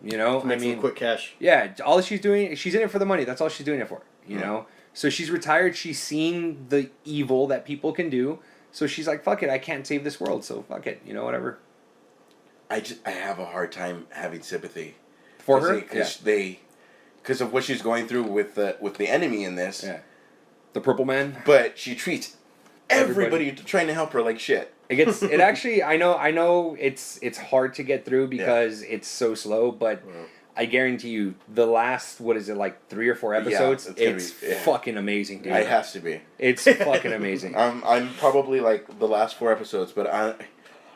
You know, Makes some quick cash. Yeah, all she's doing, she's in it for the money. That's all she's doing it for. You know, so she's retired. She's seen the evil that people can do. So she's like, fuck it, I can't save this world. So fuck it, you know, whatever. I have a hard time having sympathy For her? Because of what she's going through with the enemy in this. Yeah. The Purple Man. But she treats everybody trying to help her like shit. It actually, I know it's hard to get through because it's so slow, but I guarantee you the last, what is it, like 3 or 4 episodes, it's fucking amazing, dude. It has to be. It's fucking amazing. I'm probably like the last 4 episodes, but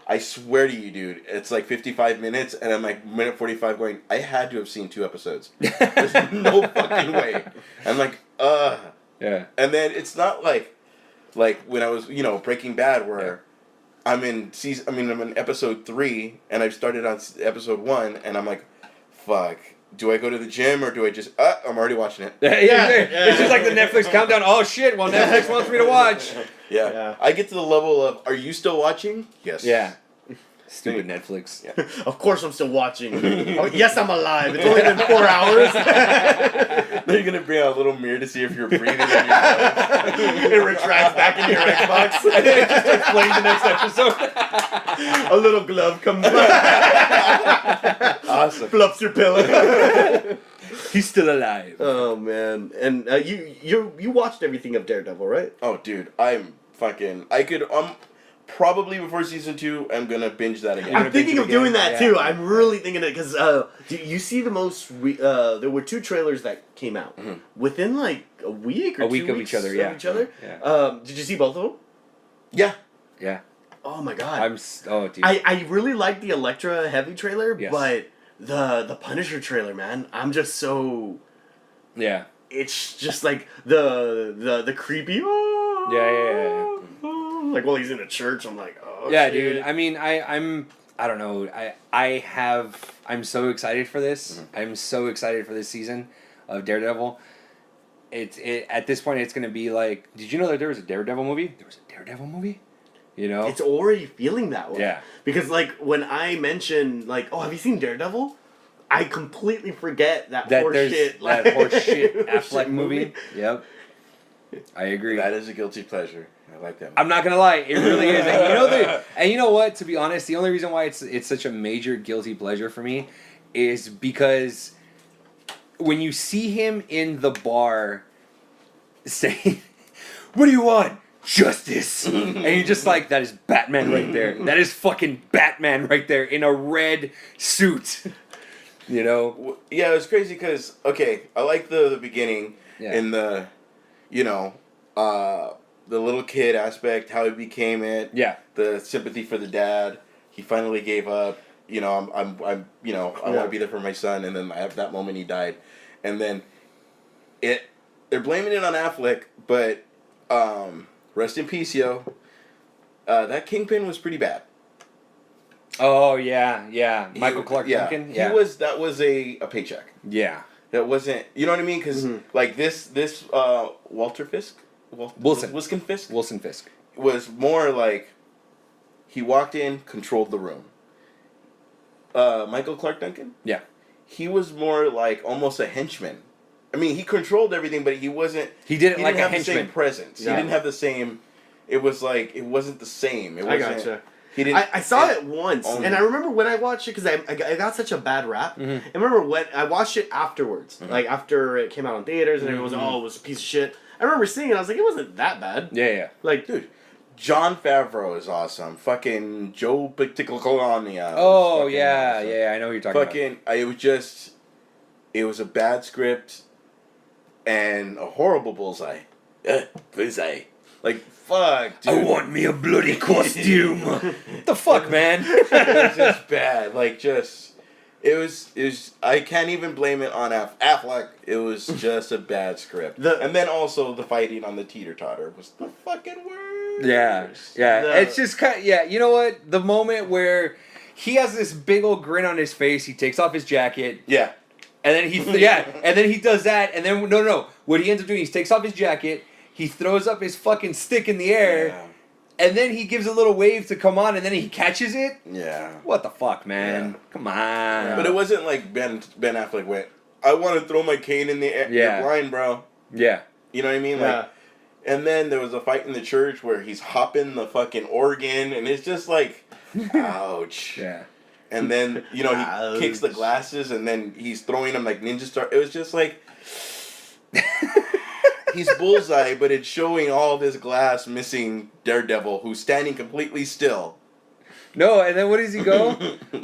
I swear to you, dude, it's like 55 minutes, and I'm like minute 45 going, I had to have seen 2 episodes. There's no fucking way. I'm like, Yeah. And then it's not like when I was, Breaking Bad, where I'm in episode 3, and I've started on episode 1, and I'm like, fuck. Do I go to the gym or do I just... I'm already watching it. It's just like the Netflix countdown. Oh, shit. Well, Netflix wants me to watch. Yeah. I get to the level of, are you still watching? Yes. Yeah. Stupid Netflix. Yeah. Of course I'm still watching. Oh, yes, I'm alive. It's only been 4 hours. Then you're going to bring out a little mirror to see if you're breathing in yourself. It retracts back into your Xbox. And then it just starts playing the next episode. A little glove comes out. Awesome. Fluffs your pillow. He's still alive. Oh, man. And you watched everything of Daredevil, right? Oh, dude. Probably before season 2, I'm gonna binge that again. I'm thinking of doing that too. I'm really thinking it because you see the most. There were 2 trailers that came out within like a week or 2 weeks of each other. Yeah. Did you see both of them? Yeah. Yeah. Oh my god. Dude. I really like the Elektra Heavy trailer, Yes. but the Punisher trailer, man, I'm just so. Yeah. It's just like the creepy. Oh, Yeah. Like while he's in a church, I'm like, oh. Yeah, shit. dude. I mean, I don't know. I'm so excited for this. I'm so excited for this season of Daredevil. At this point, it's gonna be like, did you know that there was a Daredevil movie? There was a Daredevil movie. You know, it's already feeling that way. Yeah. Because like when I mention like, oh, have you seen Daredevil? I completely forget that horseshit. That horseshit Affleck movie. Yep. I agree. That is a guilty pleasure. I like that movie. I'm not gonna lie, it really is. And you know what? To be honest, the only reason why it's such a major guilty pleasure for me is because when you see him in the bar saying, "What do you want? Justice," and you're just like, that is Batman right there. That is fucking Batman right there in a red suit. You know? Yeah, it was crazy because I like the beginning in the, the little kid aspect, how he became it. Yeah. The sympathy for the dad. He finally gave up. I want to be there for my son, and then at that moment he died, and then they're blaming it on Affleck, but rest in peace, yo. That Kingpin was pretty bad. Oh yeah. Michael Clark Duncan. Yeah. That was a paycheck. Yeah. That wasn't, you know what I mean? Because like this Walter Fisk. Wilson Fisk was more like he walked in, controlled the room. Michael Clark Duncan? Yeah. He was more like almost a henchman. I mean, he controlled everything, but he wasn't... He didn't like a henchman. He didn't have the same presence. Yeah. He didn't have the same... It was like, it wasn't the same. It wasn't, I gotcha. He didn't... I saw it once, and I remember when I watched it, because I got such a bad rap. I remember when I watched it afterwards, like after it came out in theaters, and everyone was like, oh, it was a piece of shit. I remember seeing it, I was like, it wasn't that bad. Yeah. Like, dude, Jon Favreau is awesome. Fucking Joe Baticolonia. Oh, yeah, awesome. Yeah, I know what you're talking about. It was a bad script and a horrible bullseye. Bullseye. Like, fuck, dude. I want me a bloody costume. What the fuck, man? It was just bad. Like, just... It was... I can't even blame it on Affleck. It was just a bad script. And then also the fighting on the teeter-totter was the fucking worst. Yeah. It's just kind of... Yeah, you know what? The moment where he has this big old grin on his face, he takes off his jacket. Yeah. And then he does that, and then no. What he ends up doing, he takes off his jacket, he throws up his fucking stick in the air, and then he gives a little wave to come on, and then he catches it. Yeah. What the fuck, man? Yeah. Come on. But it wasn't like Ben Affleck went, I want to throw my cane in the air. Yeah. You're blind, bro. Yeah. You know what I mean? Like, and then there was a fight in the church where he's hopping the fucking organ, and it's just like, ouch. Yeah. And then, you know, he kicks the glasses, and then he's throwing them like Ninja Star. It was just like... He's Bullseye, but it's showing all this glass missing Daredevil, who's standing completely still. No, and then what does he go?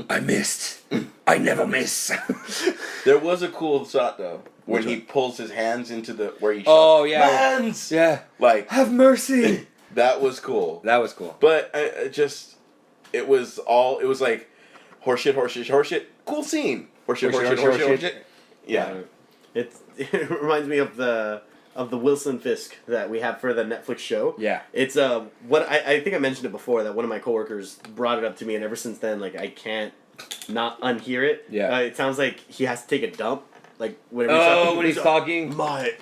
I missed. I never miss. There was a cool shot, though, when he pulls his hands into the... where he shot. Oh, yeah. Hands! Yeah. Like... Have mercy! That was cool. That was cool. But just... It was all... It was like... Horseshit. Cool scene. Horseshit. Yeah. It reminds me of the Wilson Fisk that we have for the Netflix show. Yeah. It's what I think I mentioned it before, that one of my coworkers brought it up to me, and ever since then, like, I can't not unhear it. Yeah. It sounds like he has to take a dump. Like whenever when he's talking. My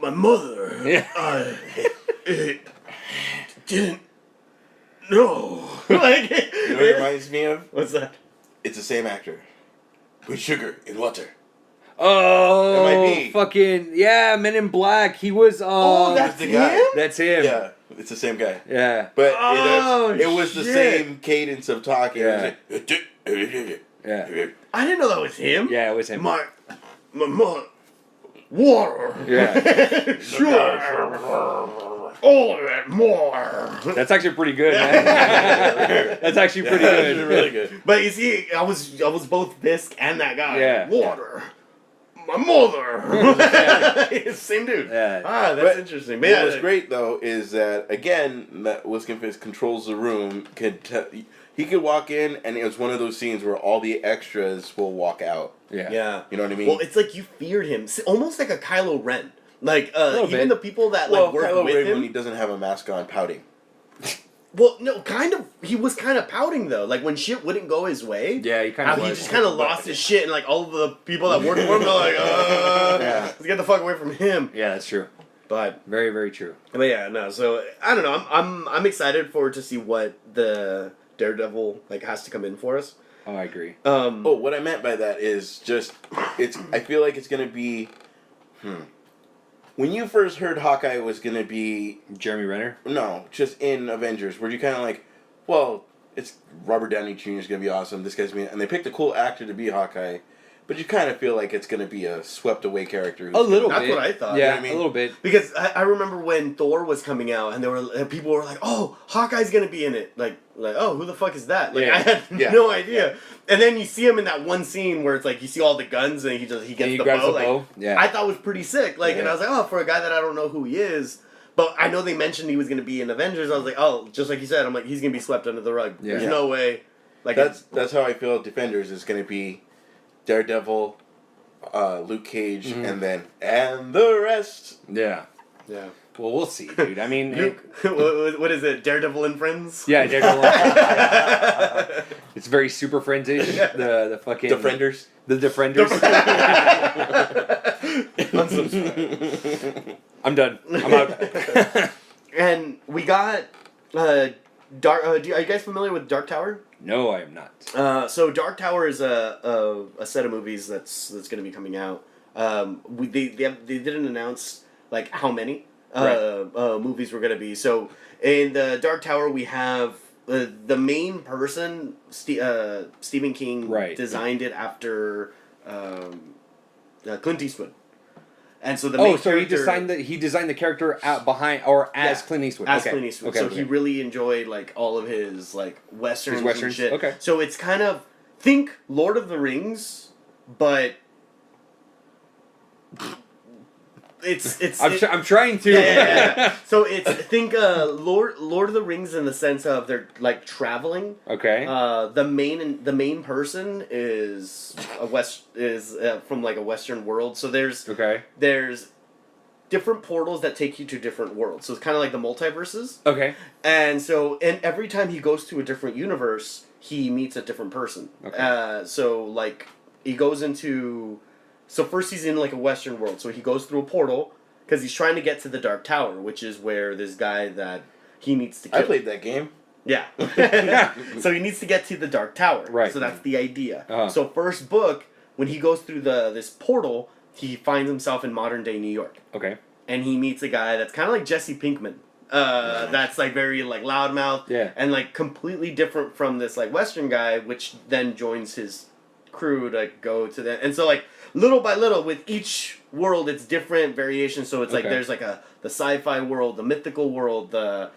mother. Yeah. Didn't know. Like, You know what it reminds me of? What's that? It's the same actor. Put sugar in water. Oh, That might be. fucking yeah, Men in Black. He was. That's the him. guy. That's him. Yeah, it's the same guy. Yeah. But Oh, it was the shit. same cadence of talking. Yeah. It was like, Yeah. I didn't know that was him. Yeah, it was him. My mother. Water. Yeah. Sure. All of it more. That's actually pretty good, man. That's actually pretty good. really good. But you see, I was both Fisk and that guy. Yeah. Water. My mother. Same dude. Yeah. That's interesting. But What yeah, was great though is that again that Wilson Fisk controls the room. He could walk in and it was one of those scenes where all the extras will walk out. Yeah. Yeah. You know what I mean? Well, it's like you feared him, almost like a Kylo Ren. Like even bit. the people that Well, like work Kylo with Ren him. when he doesn't have a mask on, pouting. Well, no, kind of. He was kind of pouting though. Like when shit wouldn't go his way. Yeah, he kind of. He just kind of lost his shit, and like all of the people that work for him, they're like, let's get the fuck away from him. Yeah, that's true. But Very, very true. yeah, no. So I don't know. I'm excited to see what the Daredevil like has to come in for us. Oh, I agree. What I meant by that is just I feel like it's gonna be. When you first heard Hawkeye was gonna be Jeremy Renner. no, just in Avengers, were you kind of like, well, it's Robert Downey Jr. is gonna be awesome. This guy's gonna be, and they picked a cool actor to be Hawkeye, but you kind of feel like it's gonna be a swept away character. A little That's bit. what I thought. Yeah, You know what I mean? a little bit. Because I remember when Thor was coming out, and people were like, "Oh, Hawkeye's gonna be in it." Like, oh, who the fuck is that? Like, Yeah. I had Yeah. no idea. And then you see him in that one scene where it's like you see all the guns and he gets He the grabs bow. the Like, bow. Yeah. I thought it was pretty sick. Like, and Yeah. I was like, oh, for a guy that I don't know who he is, but I know they mentioned he was gonna be in Avengers. I was like, oh, just like you said, I'm like, he's gonna be swept under the rug. Yeah. There's Yeah. no way. Like, That's how I feel. Defenders is gonna be Daredevil, Luke Cage, and the rest. Yeah. yeah. Well, we'll see, dude. I mean, What is it? Daredevil and Friends? yeah, Daredevil. It's very Super Friends-ish. The fucking Defenders. The Defenders. Unsubscribe. I'm done. I'm out. And we got Dark. Are you guys familiar with Dark Tower? No, I am not. So Dark Tower is a set of movies that's going to be coming out. They didn't announce like how many movies were going to be. So in the Dark Tower we have the main person Stephen King designed it after Clint Eastwood. And so the main character, he designed the character out behind or as Clint Eastwood. As Okay. Clint Eastwood. Okay, So okay. he really enjoyed like all of his like westerns, His westerns, and shit. okay. So it's kind of think Lord of the Rings, but I'm trying to. Yeah. So it's think Lord of the Rings in the sense of they're like traveling. Okay. The main person is from like a Western world. So there's different portals that take you to different worlds. So it's kind of like the multiverses. Okay. And every time he goes to a different universe, he meets a different person. Okay. So like he goes into. So first he's in like a Western world. So he goes through a portal because he's trying to get to the Dark Tower, which is where this guy that he needs to kill. I played that game. Yeah. So he needs to get to the Dark Tower. Right. So that's the idea. Uh-huh. So first book, when he goes through this portal, he finds himself in modern day New York. Okay. And he meets a guy that's kind of like Jesse Pinkman. That's like very like loudmouth. Yeah. And like completely different from this like Western guy, which then joins his crew to go to the. And so like little by little with each world, it's different variations. So it's like there's like the sci-fi world, the mythical world, the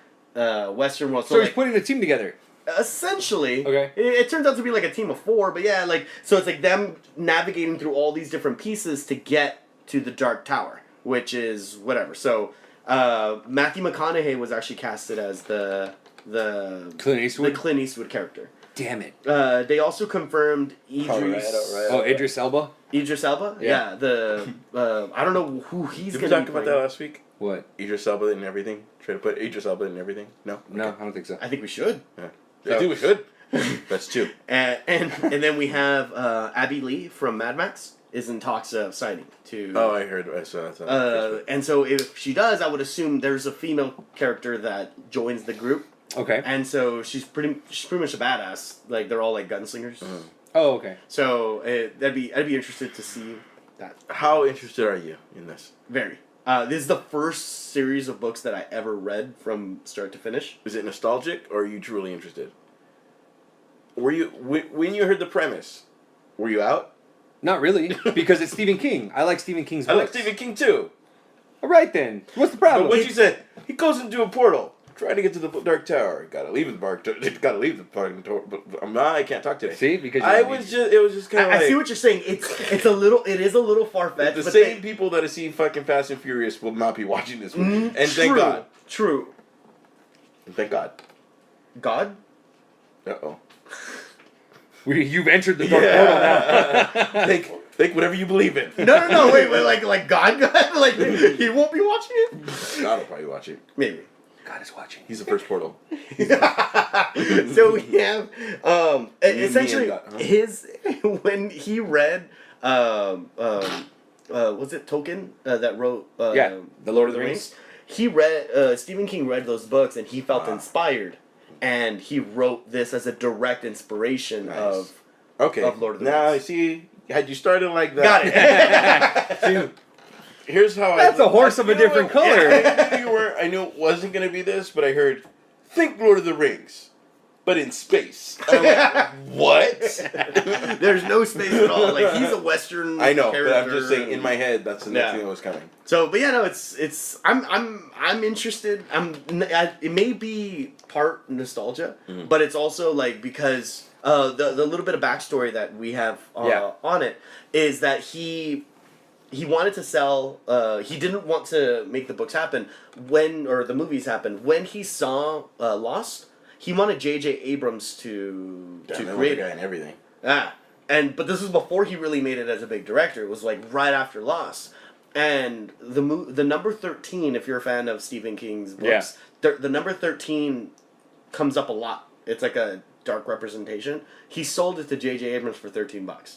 Western world. So he's like, putting a team together. Essentially, okay. It turns out to be like a team of 4, but yeah, like so it's like them navigating through all these different pieces to get to the Dark Tower, which is whatever. So Matthew McConaughey was actually casted as the Clint Eastwood? the Clint Eastwood character. Damn it. They also confirmed Idris. Idris Elba. Idris Elba. Yeah. The I don't know who he's Did going we to talk about that last week? What? Idris Elba and everything. Try to put Idris Elba in everything. No. No, I don't think so. I think we should. Yeah. I think we should. That's 2. And then we have Abby Lee from Mad Max is in talks of signing to. Oh, I heard. I saw that. And so if she does, I would assume there's a female character that joins the group. Okay. And so she's pretty much a badass. Like they're all like gunslingers. Mm. Oh, okay. So I'd be interested to see that. How interested are you in this? Very. This is the first series of books that I ever read from start to finish. Is it nostalgic, or are you truly interested? Were you when you heard the premise? Were you out? Not really, because it's Stephen King. I like Stephen King's books. I like Stephen King too. All right then. What's the problem? But what you said, he goes into a portal, trying to get to the Dark Tower. Gotta leave the Dark Tower. Gotta leave the Dark Tower. But I can't talk today. See, because it was just kind of. I see what you're saying. It is a little far fetched. The same people that have seen fucking Fast and Furious will not be watching this movie, and thank God. True. And thank God. God. Uh-oh. You've entered the dark portal now. Think whatever you believe in. No, wait, like God, like he won't be watching it. God will probably watch it. Maybe. God is watching. He's the first portal. So we have essentially his when he read was it Tolkien that wrote the Lord of the Rings. He read Stephen King read those books and he felt inspired. And he wrote this as a direct inspiration of Lord of the Rings. Now I see. Had you started like that, got it. Here's how That's a horse of a different color. I knew it wasn't gonna be this, but I heard, think Lord of the Rings, but in space. I'm like, what? There's no space at all. Like he's a Western. I know, character. but I'm just saying in my head that's the next thing that was coming. So, but yeah, no, it's I'm interested. It may be part nostalgia, but it's also like because the little bit of backstory that we have on it is that he wanted to sell. He didn't want to make the books happen or the movies happen when he saw Lost. He wanted J.J. Abrams to create the guy and everything. But this was before he really made it as a big director. It was like right after Lost. And the number 13, if you're a fan of Stephen King's books, the number 13 comes up a lot. It's like a dark representation. He sold it to J.J. Abrams for $13.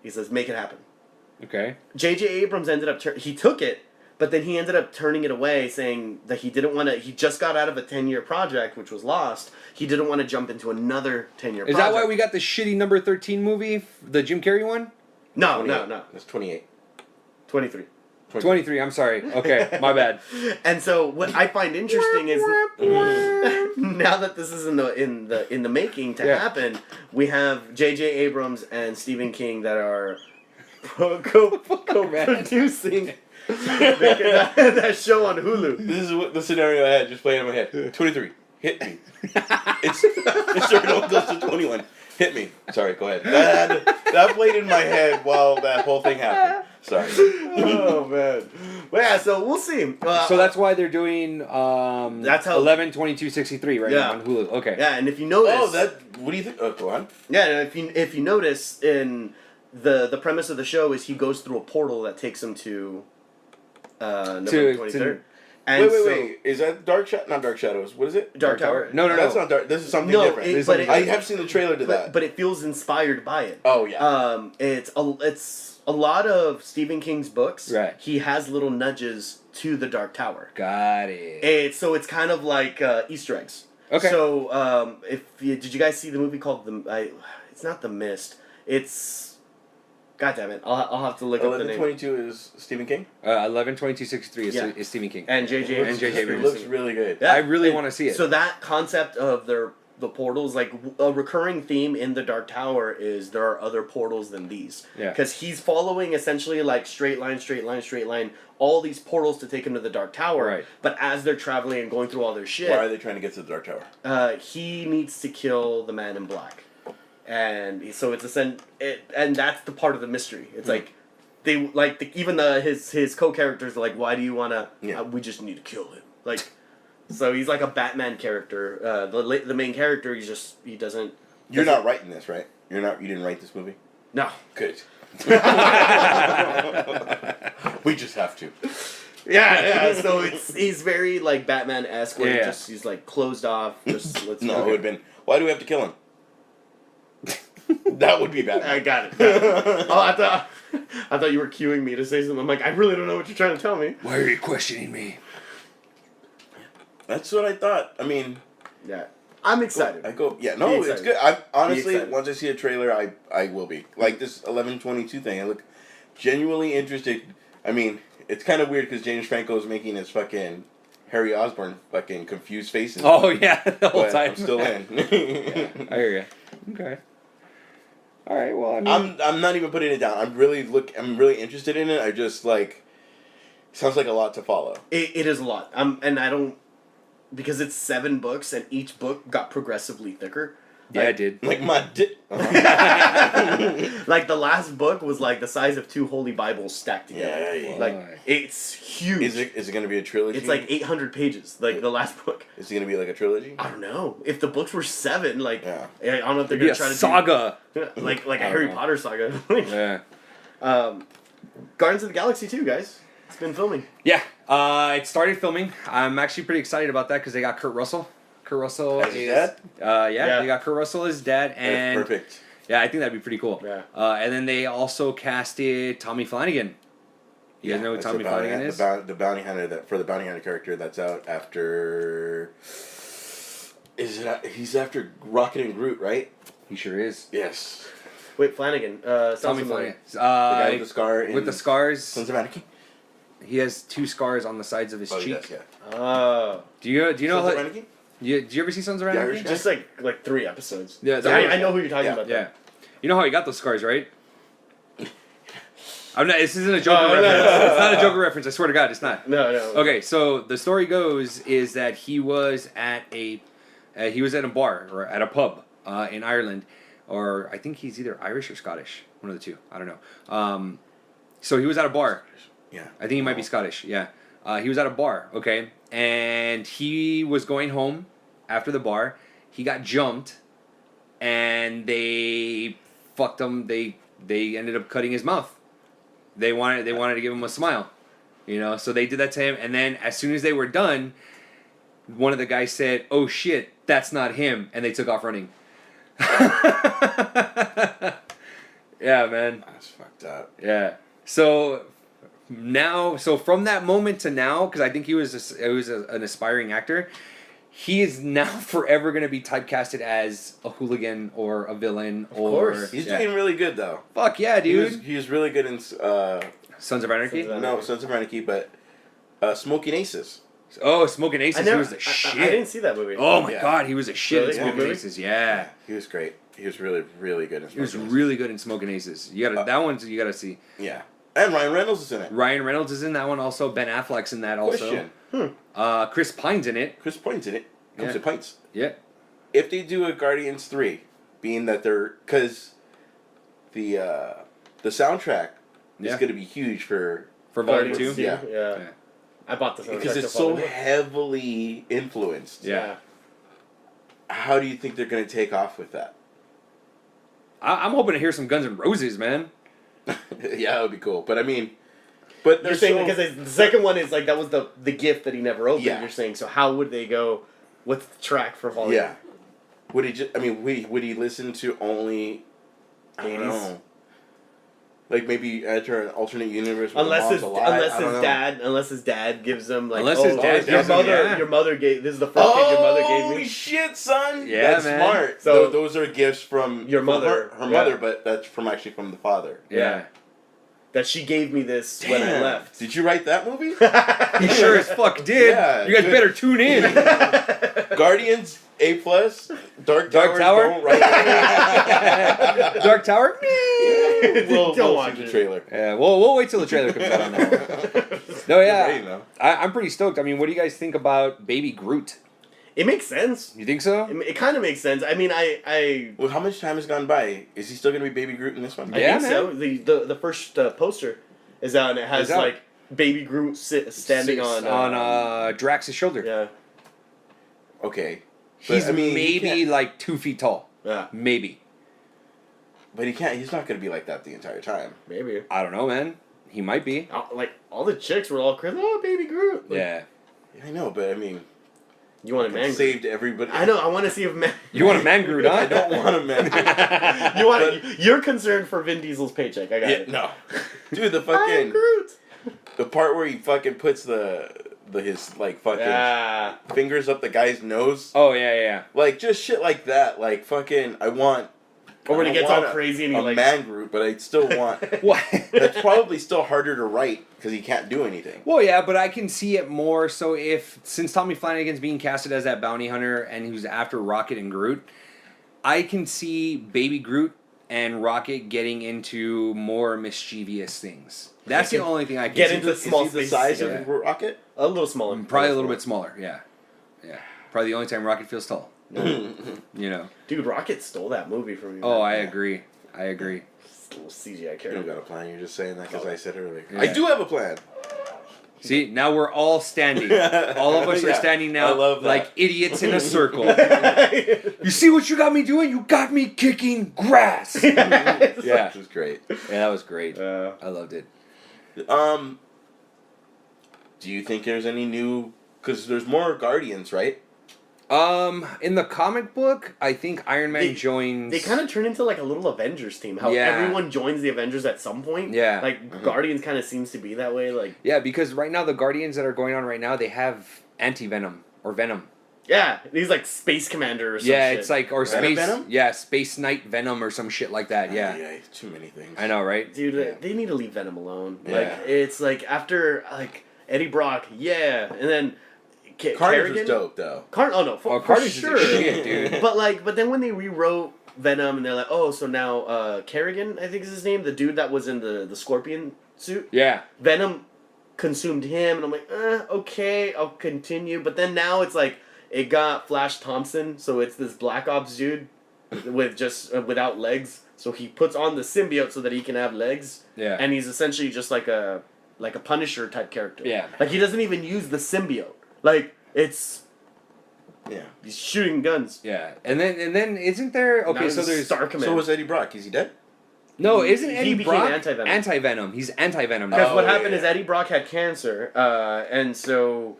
He says, make it happen. Okay. J.J. Abrams ended up he took it, but then he ended up turning it away, saying that he didn't want to. He just got out of a 10-year project, which was Lost. He didn't want to jump into another 10-year project. Is that why we got the shitty number 13 movie, the Jim Carrey one? No. That's 28. 23. 23, I'm sorry. Okay, my bad. And so what I find interesting is now that this is in the making to happen, we have J.J. Abrams and Stephen King that are co-producing that show on Hulu. This is what the scenario I had just playing in my head. 23. Hit me. It sure goes to 21. Hit me. Sorry, go ahead. That played in my head while that whole thing happened. Sorry. Oh man. Well, yeah. So we'll see. So that's why they're doing That's how 11/22/63 right now on Hulu. Okay. Yeah, and if you notice, What do you think? Oh, go on. Yeah, and if you notice in the premise of the show is he goes through a portal that takes him to November 23rd. And Wait. Is that Dark Shadow? Not Dark Shadows. What is it? Dark Tower. No. That's not Dark. This is something different. I have seen the trailer to that. But it feels inspired by it. Oh yeah. It's a lot of Stephen King's books. Right. He has little nudges to the Dark Tower. Got it. So it's kind of like Easter eggs. Okay. So did you guys see the movie called it's not The Mist. It's God damn it! I'll have to look up the name. 11/22 is Stephen King. 11/22/63 is Stephen King. And J.J. It looks really good. Yeah. I really want to see it. So that concept of the portals, like a recurring theme in the Dark Tower is there are other portals than these. Yeah. Because he's following essentially like straight line, all these portals to take him to the Dark Tower. Right. But as they're traveling and going through all their shit, Why are they trying to get to the Dark Tower? He needs to kill the Man in Black. And so it's and that's the part of the mystery. It's like they his co-characters are like, why do you want to? Yeah. We just need to kill him. Like, so he's like a Batman character. The main character, he doesn't. You're not writing this, right? You didn't write this movie. No. Good. We just have to. Yeah. So he's very like Batman-esque, where Yeah. he's like closed off. Just let's. No, it would have been. Why do we have to kill him? That would be bad. I got it. Oh, I thought you were cueing me to say something. I'm like, I really don't know what you're trying to tell me. Why are you questioning me? That's what I thought. I mean, yeah, I'm excited. It's good. I honestly, excited. once I see a trailer, I will be like this 11/22 thing. I look genuinely interested. I mean, it's kind of weird because James Franco is making his fucking Harry Osborn fucking confused faces. Oh yeah, the whole but time. I'm still in. Yeah, I hear you. Okay. All right. Well, I mean, I'm not even putting it down. I'm really interested in it. I just like sounds like a lot to follow. It is a lot. And I don't because it's 7 books and each book got progressively thicker. yeah, I did. Like my dick. Like the last book was like the size of 2 holy Bibles stacked together. Yeah. Like it's huge. Is it going to be a trilogy? It's like 800 pages. Like the last book. Is it going to be like a trilogy? I don't know. If the books were 7, like Yeah. I don't know if they're It'd be gonna a try to saga. do like a I don't Harry know. Potter saga. Yeah. Guardians of the Galaxy 2, guys. It's been filming. Yeah. It started filming. I'm actually pretty excited about that because they got Kurt Russell. Kurt Russell As his is dad? yeah, they got Kurt Russell as dad, and That's perfect. yeah, I think that'd be pretty cool. Yeah. And then they also casted Tommy Flanagan. You guys know who That's Tommy Flanagan is? The bounty hunter for the bounty hunter character that's out after. He's after Rocket and Groot, right? He sure is. Yes. Wait, Flanagan. Tommy Flanagan. The guy with the scar. With the scars. Sons of Anarchy. He has 2 scars on the sides of his Oh, cheek. yes, yeah. Oh. Do you know Sons how? of Anarchy? Did you ever see Sons of Yeah, Anarchy? Just like 3 episodes. Yeah, So I know who you're talking Yeah. about. Yeah. You know how he got those scars, right? I'm not. This isn't a Joker no, reference. no. It's not a Joker reference. I swear to God, it's not. No. Okay, so the story goes is that he was at a bar or at a pub in Ireland, or I think he's either Irish or Scottish, one of the two. I don't know. So he was at a bar. Yeah. I think he might be Scottish. Yeah. He was at a bar. Okay, and he was going home after the bar. He got jumped, and they fucked him. They ended up cutting his mouth. They wanted to give him a smile, you know. So they did that to him, and then as soon as they were done, one of the guys said, "Oh shit, that's not him," and they took off running. Yeah, man. That's fucked up. Yeah. So from that moment to now, because I think he was an aspiring actor, he is now forever going to be typecasted as a hooligan or a villain. Of course. He's doing really good though. Fuck yeah, dude. He was really good in Sons of Anarchy? Sons of Anarchy, but Smoking Aces. Oh, Smoking Aces. He was the I shit. didn't see that movie. Oh my Yeah. god, he was a shit Really? in Smoking Really? Aces. Yeah. He was great. He was really, really good in He was Smoking Aces. really good in Smoking Aces. You gotta that one's you gotta see. Yeah. And Ryan Reynolds is in it. Ryan Reynolds is in that one also. Ben Affleck's in that also. Question. Chris Pine's in it. Chris Pine's in it. Comes Yeah. to pints. Yeah. If they do a Guardians 3, being that they're... Because the soundtrack is going to be huge for Volume Guardians 2. Yeah. I bought the because it's so heavily influenced. Yeah. How do you think they're going to take off with that? I'm hoping to hear some Guns N' Roses, man. Yeah, that would be cool. But I mean, but You're saying because the second one is like that was the gift that he never opened. Yeah. You're saying so how would they go with the track for volume? Yeah. Would he just? I mean, would he listen to only? I don't 80s? know. Like maybe enter an alternate universe. Where Unless the mom's alive. unless his dad gives him like Unless his dad your gives him, mother yeah. your mother gave this is the first gift your mother gave Holy me. shit, son! Yeah, That's man. smart. So- Those are gifts from Your mother. her Yeah. mother, but that's from actually from the father. Yeah. That she gave me this when I Damn. left. Did you write that movie? He sure as fuck did. Yeah, You guys good. better tune in. Guardians A+, Dark Dark Tower? Don't write that. Dark Tower? we'll Don't see watch the it. trailer. Yeah, we'll wait till the trailer comes out on that one. No, Great, yeah. though. I'm pretty stoked. I mean, what do you guys think about Baby Groot? It makes sense. You think so? It kind of makes sense. I mean, I Well, how much time has gone by? Is he still going to be Baby Groot in this one? Yeah, think so. The first poster is out and it has It's out. like Baby Groot standing on Drax's shoulder. yeah. Okay. He's But, I mean, he maybe can't- like 2 feet tall. Yeah, Maybe. But he can't. He's not going to be like that the entire time. maybe. I don't know, man. He might be. Like all the chicks were all crazy. Oh, Baby Groot. Like, Yeah. I know, but I mean, You want a man Groot? saved everybody. I know. I want to see if man. You want a man Groot, huh? I don't want a man. You want? You're concerned for Vin Diesel's paycheck. I got Yeah, it. no, dude, the I'm fucking Groot. the part where he fucking puts his like fucking Yeah. fingers up the guy's nose, Oh, yeah. like just shit like that. Like fucking, I want. Or when I he gets want all crazy and he a like. man Groot, but I still want. What? That's probably still harder to write because he can't do anything. Well, yeah, but I can see it more. So since Tommy Flanagan's being casted as that bounty hunter and who's after Rocket and Groot, I can see Baby Groot and Rocket getting into more mischievous things. That's the only thing I can Get see. into Is small he the spaces size together. of Rocket? A little smaller. Probably a little bit smaller. Yeah. Probably the only time Rocket feels tall. You know. Dude, Rocket stole that movie from me. Oh, man. I agree. It's a little CGI You don't character. got a plan. You're just saying that because I said earlier. Yeah. I do have a plan. See, now we're all standing. All of us are Yeah, standing now I love that. like idiots in a circle. You see what you got me doing? You got me kicking grass. Yeah. Which was great. Yeah, that was great. Uh, I loved it. Do you think there's any new? Because there's more Guardians, right? In the comic book, I think Iron Man joins. They kind of turn into like a little Avengers team. How Yeah. everyone joins the Avengers at some point. Yeah. Like Guardians kind of seems to be that way. Like Yeah, because right now the Guardians that are going on right now, they have anti-Venom or Venom. yeah, he's like Space Commander or some Yeah, shit. it's like or Venom space. Venom? Yeah, Space Knight Venom or some shit like that. Yeah, Yeah, too many things. I know, right? Dude, Yeah. they need to leave Venom alone. Yeah. Like it's like after like Eddie Brock, yeah, and then Carnage Kerrigan? was dope though. Oh no, for Carnage sure, is a shit, dude. But then when they rewrote Venom and they're like, oh, so now Kerrigan, I think is his name, the dude that was in the Scorpion suit. Yeah. Venom consumed him, and I'm like, okay, I'll continue. But then now it's like it got Flash Thompson, so it's this Black Ops dude with just without legs. So he puts on the symbiote so that he can have legs. Yeah. And he's essentially just like a Punisher type character. Yeah. Like he doesn't even use the symbiote. Like it's Yeah. he's shooting guns. Yeah, and then isn't there? Now Okay, he's so a there's Star Command. So was Eddie Brock? Is he dead? no, He isn't Eddie became Brock Anti-Venom. Anti-Venom? He's anti-Venom. Because now. what yeah, happened is yeah. Eddie Brock had cancer, and so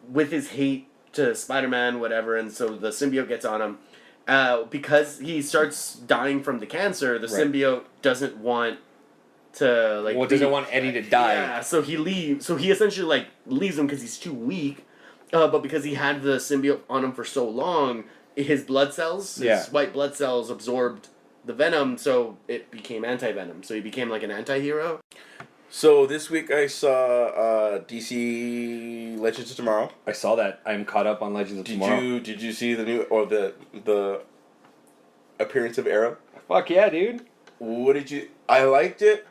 with his hate to Spider-Man, whatever, and so the symbiote gets on him. Because he starts dying from the cancer, the Right. symbiote doesn't want to like. Well, doesn't want Eddie to die. Yeah, so he leaves. So he essentially like leaves him because he's too weak. But because he had the symbiote on him for so long, his blood cells, Yeah. his white blood cells, absorbed the venom, so it became anti-venom. So he became like an anti-hero. So this week I saw DC Legends of Tomorrow. I saw that. I'm caught up on Legends of Tomorrow. Did you see the new or the appearance of Arrow? Fuck yeah, dude. What did you? I liked it.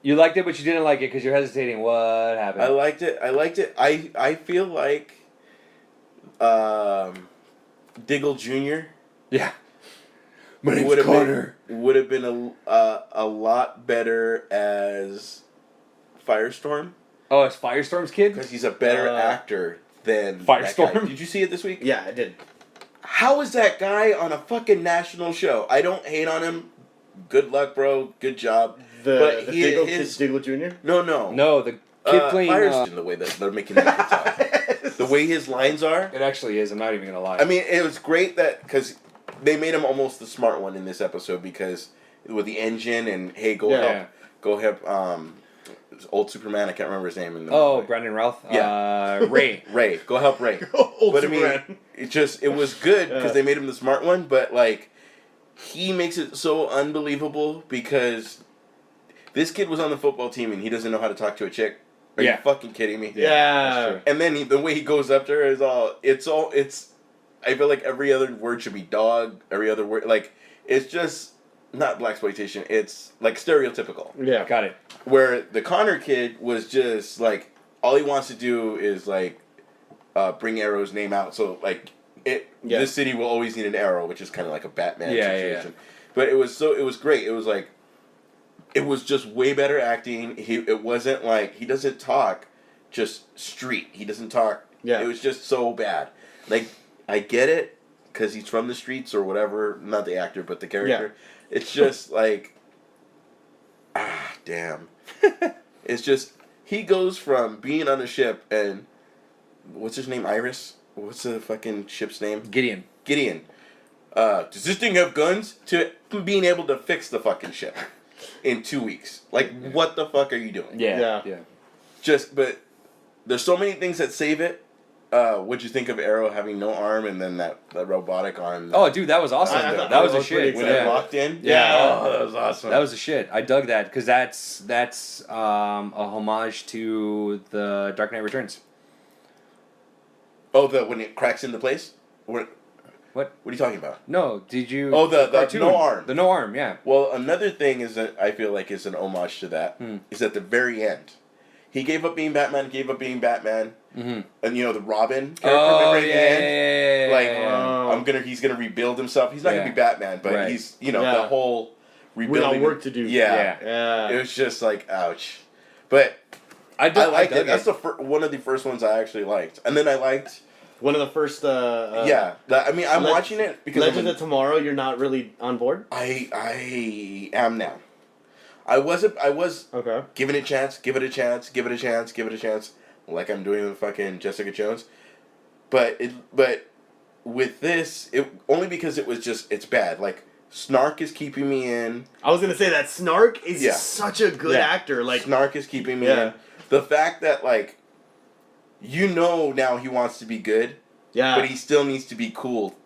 You liked it, but you didn't like it because you're hesitating. What happened? I liked it. I feel like Diggle Jr. Yeah. My name's would have Connor. been a lot better as Firestorm Oh, it's Firestorm's kid? because he's a better actor than Firestorm? that guy. Did you see it this week? Yeah, I did. How is that guy on a fucking national show? I don't hate on him. Good luck, bro. Good job. The Diggle Jr.? No. No, the kid playing... in the way that they're making that kid talk. The way his lines are. It actually is. I'm not even going to lie. I mean, it was great that... Because they made him almost the smart one in this episode because with the engine and, hey, go help old Superman, I can't remember his name. Brandon Routh? Yeah. Ray. Ray. Go help Ray. Old but Superman. I mean, it was good because they made him the smart one, but like, he makes it so unbelievable because this kid was on the football team and he doesn't know how to talk to a chick. Are you fucking kidding me? Yeah. And then the way he goes up to her is it's I feel like every other word should be dog, every other word, like, it's just not blaxploitation, it's like stereotypical. Yeah. Got it. Where the Connor kid was just like, all he wants to do is like bring Arrow's name out. So like this city will always need an Arrow, which is kind of like a Batman situation. Yeah. But it was great. It was like, it was just way better acting. It wasn't like, he doesn't talk just street. He doesn't talk. Yeah. It was just so bad. Like, I get it because he's from the streets or whatever. Not the actor, but the character. Yeah. It's just like, damn. It's just, he goes from being on a ship and, what's his name, Iris? What's the fucking ship's name? Gideon. Does this thing have guns? To being able to fix the fucking ship in 2 weeks. Like, what the fuck are you doing? Yeah. But there's so many things that save it. What'd you think of Arrow having no arm and then that robotic arm? Oh, dude, that was awesome. That was a shit. When it locked in? Yeah. Oh, that was awesome. That was a shit. I dug that because that's a homage to the Dark Knight Returns. Oh, when it cracks into place? What are you talking about? No, did you... Oh, the no arm. The no arm, yeah. Well, another thing is that I feel like is an homage to that is at the very end. He gave up being Batman, mm-hmm. And the Robin character, he's gonna rebuild himself. He's not gonna be Batman, but he's the whole rebuilding. We got work to do. Yeah. It was just like, ouch. But I liked it. That's one of the first ones I actually liked, and then I liked one of the first. I'm watching it because Legend of Tomorrow. You're not really on board. I am now. I was okay. Give it a chance, like I'm doing with fucking Jessica Jones. But with this, only because it's bad. Like, Snark is keeping me in. I was gonna say that Snark is such a good actor. Like, Snark is keeping me in. The fact that like, now he wants to be good. Yeah. But he still needs to be cool.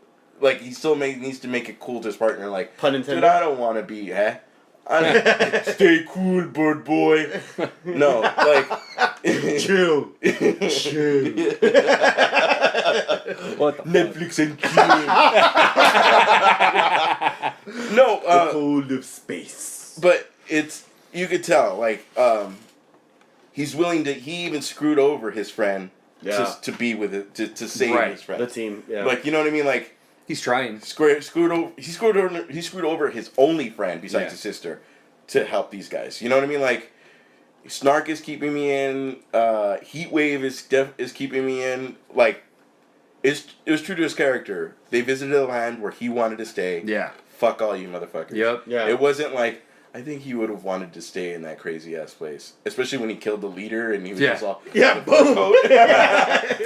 Like, he still needs to make it cool to his partner. Like, pun intended. Dude, I don't want to be, stay cool, bird boy. No, like chill. What the Netflix and chill. No, the cold of space. But you could tell, like, he's willing to. He even screwed over his friend to be with it to save his friend. The team, Like, you know what I mean, like. He's trying. He screwed over his only friend besides his sister to help these guys. You know what I mean? Like, Snark is keeping me in. Heatwave is keeping me in. Like, it was true to his character. They visited a land where he wanted to stay. Yeah. Fuck all you motherfuckers. Yep. Yeah. It wasn't like, I think he would have wanted to stay in that crazy ass place, especially when he killed the leader and he was just all boom.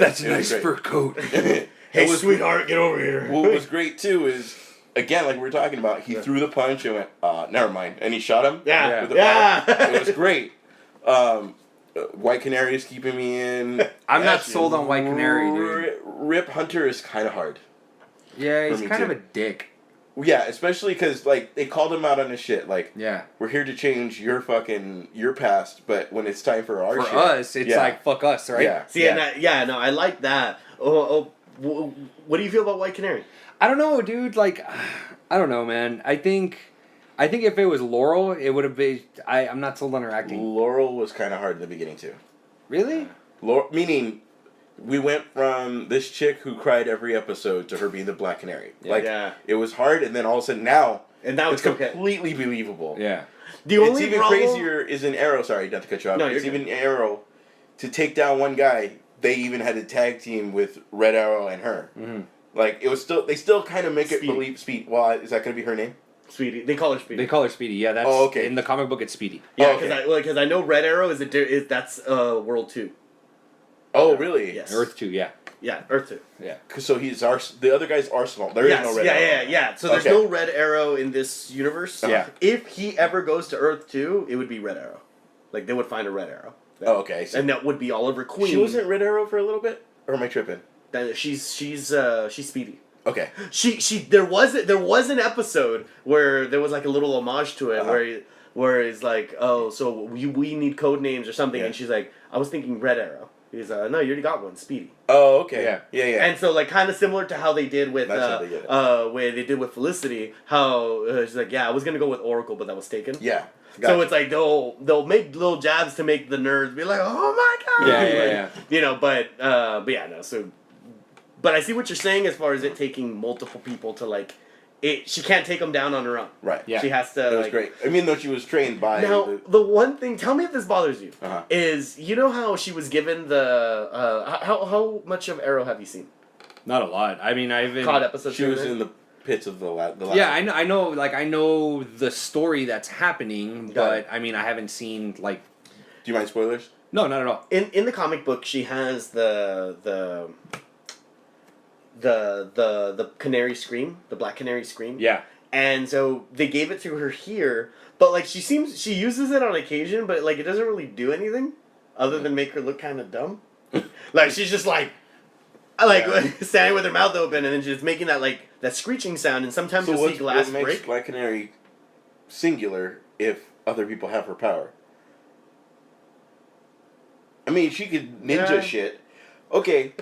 That's a nice fur coat. Hey, sweetheart, get over here. What was great, too, is, again, like we were talking about, he threw the punch and went, never mind. And he shot him. Yeah. With the power. It was great. White Canary is keeping me in. I'm not sold on White Canary, dude. Rip Hunter is kind of hard. Yeah, he's kind of a dick. Yeah, especially because, like, they called him out on his shit. Like, we're here to change your past, but when it's time for our shit. For us, it's like, fuck us, right? Yeah. See, I like that. What do you feel about White Canary? I don't know, dude. Like, I don't know, man. I think if it was Laurel, it would have been. I'm not sold on her acting. Laurel was kind of hard in the beginning too. Really? Meaning, we went from this chick who cried every episode to her being the Black Canary. It was hard, and then all of a sudden now And now It's it's okay. completely believable. Yeah. The It's only even problem, crazier is in Arrow. Sorry, not to cut you off. No, It's you're even Arrow to take down one guy. They even had a tag team with Red Arrow and her. Mm-hmm. Like it was still. They still kind of make it Speed. believe Speed. Well, is that going to be her name? Speedy. They call her Speedy. They call her Speedy. Yeah, that's okay. in the comic book. It's Speedy. Yeah, okay. because I know Red Arrow is that's World 2. Oh, really? Yes. Earth 2. Yeah. Yeah, Earth 2. Yeah. So the other guy's Arsenal. There is no Red Arrow. Yeah. So there's no Red Arrow in this universe. Yeah. If he ever goes to Earth 2, it would be Red Arrow. Like they would find a Red Arrow. Oh, okay. And that would be Oliver Queen. She wasn't Red Arrow for a little bit, or am I tripping? She's Speedy. Okay. There was an episode where there was like a little homage to it where it's like, oh, so we need code names or something, and she's like, I was thinking Red Arrow. He's no, you already got one, Speedy. Oh, okay. Yeah. And so like kind of similar to how they did with where they did with Felicity, how she's like, yeah, I was gonna go with Oracle, but that was taken. Yeah. So it's like they'll make little jabs to make the nerds be like, oh my god. Yeah. You know, but yeah, no. So, but I see what you're saying as far as it taking multiple people to like, it. She can't take them down on her own. Right. Yeah. She has to. That was great. I mean, though she was trained by. Now the one thing, tell me if this bothers you, is you know how she was given the how much of Arrow have you seen? Not a lot. I mean, I've been Caught episodes. She was in the pits of the last. Yeah, I know. Like I know the story that's happening, Got but it. I mean, I haven't seen like. Do you mind spoilers? No, not at all. In the comic book, she has the canary scream, the black canary scream. Yeah. And so they gave it to her here, but like she uses it on occasion, but like it doesn't really do anything other than make her look kind of dumb. Like she's just like standing with her mouth open, and then she's making that screeching sound, and sometimes you'll see glass what makes break. Black Canary singular if other people have her power? I mean, she could ninja shit. Okay.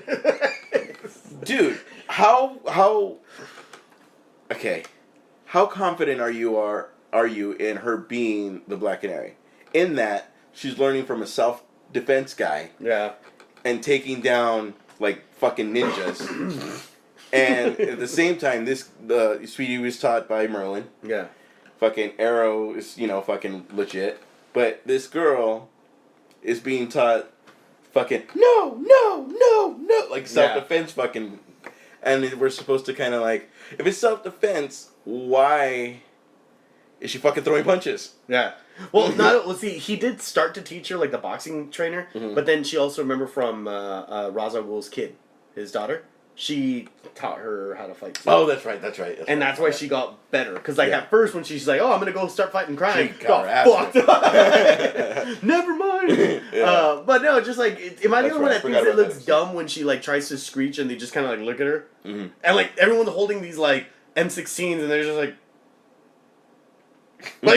Dude, how okay. How confident are you in her being the Black Canary? In that she's learning from a self-defense guy. Yeah. And taking down like fucking ninjas. And at the same time the Sweetie was taught by Merlin. Yeah. Fucking Arrow is, fucking legit. But this girl is being taught fucking no, like self-defense fucking, and we're supposed to kind of like, if it's self-defense, why is she fucking throwing punches? Yeah. Well, see, he did start to teach her like the boxing trainer, but then she also remember from Ra's al Ghul's kid, his daughter. She taught her how to fight too. Oh, that's right. That's why she got better. Because at first when she's like, oh, I'm gonna go start fighting crime, She got her fucked up. Never mind. But no, just like, am I the only one that thinks it looks dumb when she like tries to screech and they just kind of like look at her, and like everyone's holding these like M16s and they're just like and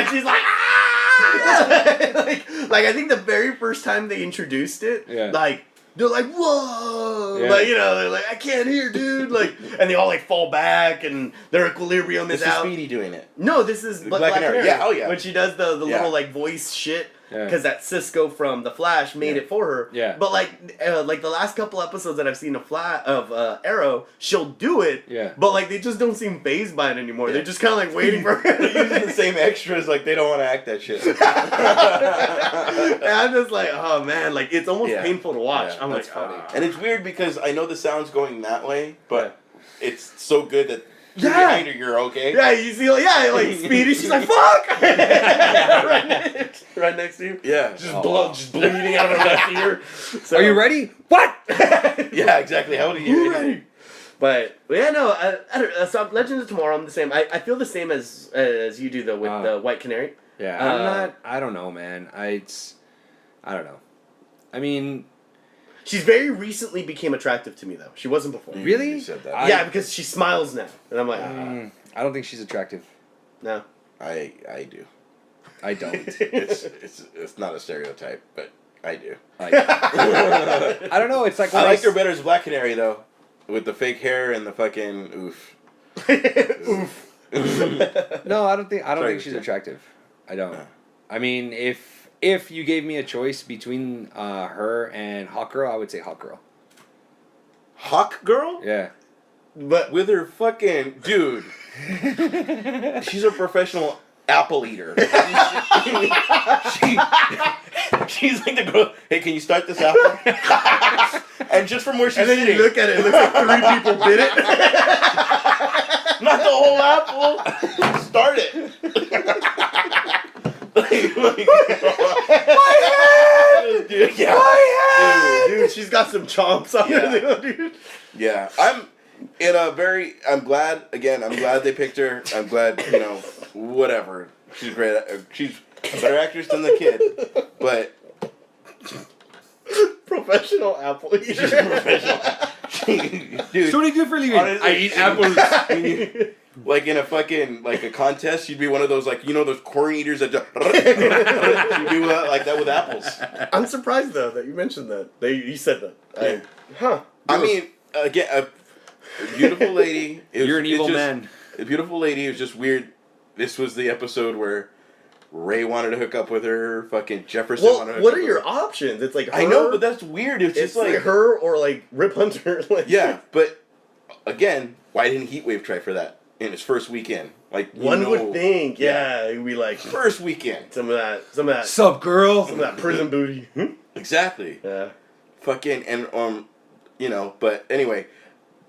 she's like, like I think the very first time they introduced it, like. They're like, whoa! Yeah. Like, they're like, I can't hear, dude! Like, and they all, like, fall back, and their equilibrium is out. This is Speedy doing it. No, this is Black Canary. Yeah, oh yeah. When she does the little, like, voice shit, because that Cisco from The Flash made it for her. Yeah. But, like the last couple episodes that I've seen of Arrow, she'll do it, but, like, they just don't seem fazed by it anymore. Yeah. They're just kind of, like, waiting for her. They're using the same extras, like, they don't want to act that shit. And I'm just like, oh, man, like, it's almost painful to watch. I'm like, funny. And it's weird because I know the sound's going that way, but it's so good that you're Yeah. behind her, you're okay. Yeah, you see, like Speedy, she's like, fuck! right next to you. Yeah. Just bleeding out of her left ear. So, Are you ready? What? Yeah, exactly. How old are you? ready? But yeah, no, I don't know. So Legends of Tomorrow, I'm the same. I feel the same as you do, though, with the White Canary. Yeah, I don't know, man. I don't know. I mean... She's very recently became attractive to me, though. She wasn't before. Really? You said that. Yeah, because she smiles now. And I'm like, I don't think she's attractive. No. I do. I don't. It's not a stereotype, but I do. I don't know. It's like I liked her better as Black Canary though, with the fake hair and the fucking oof. Oof. No, I don't think Sorry, she's Tim. attractive. I don't. I mean, if you gave me a choice between her and Hawk Girl, I would say Hawk Girl. Hawk Girl? Yeah. But with her fucking dude. She's a professional apple eater. She's like the girl. Hey, can you start this apple? And just from where she's and then sitting, you look at it, it looks like 3 people bit it. not the whole apple. Start it. My head! Dude, yeah. My head! Dude, she's got some chomps on her, dude. Yeah, I'm glad, again, I'm glad they picked her. I'm glad, whatever. She's great. She's a better actress than the kid. But. Professional apple eater. She's a professional. Dude. So what do you do for a living? Honestly, I eat apples. Like in a fucking, like a contest, she'd be one of those, like, those corn eaters that just. She'd be like that with apples. I'm surprised, though, that you mentioned that. You said that. I mean, again, a beautiful lady. You're an evil man. A beautiful lady. It was just weird. This was the episode where Ray wanted to hook up with her. Fucking Jefferson wanted to hook up what are with your her. options? It's like her, I know, but that's weird. It's it's just like her or like Rip Hunter. Like, yeah, but again, why didn't Heatwave try for that in his first weekend? Like one would think, it'd be like first weekend. some of that, Sup, girl? some of that prison booty. Exactly. Yeah. Fucking and but anyway,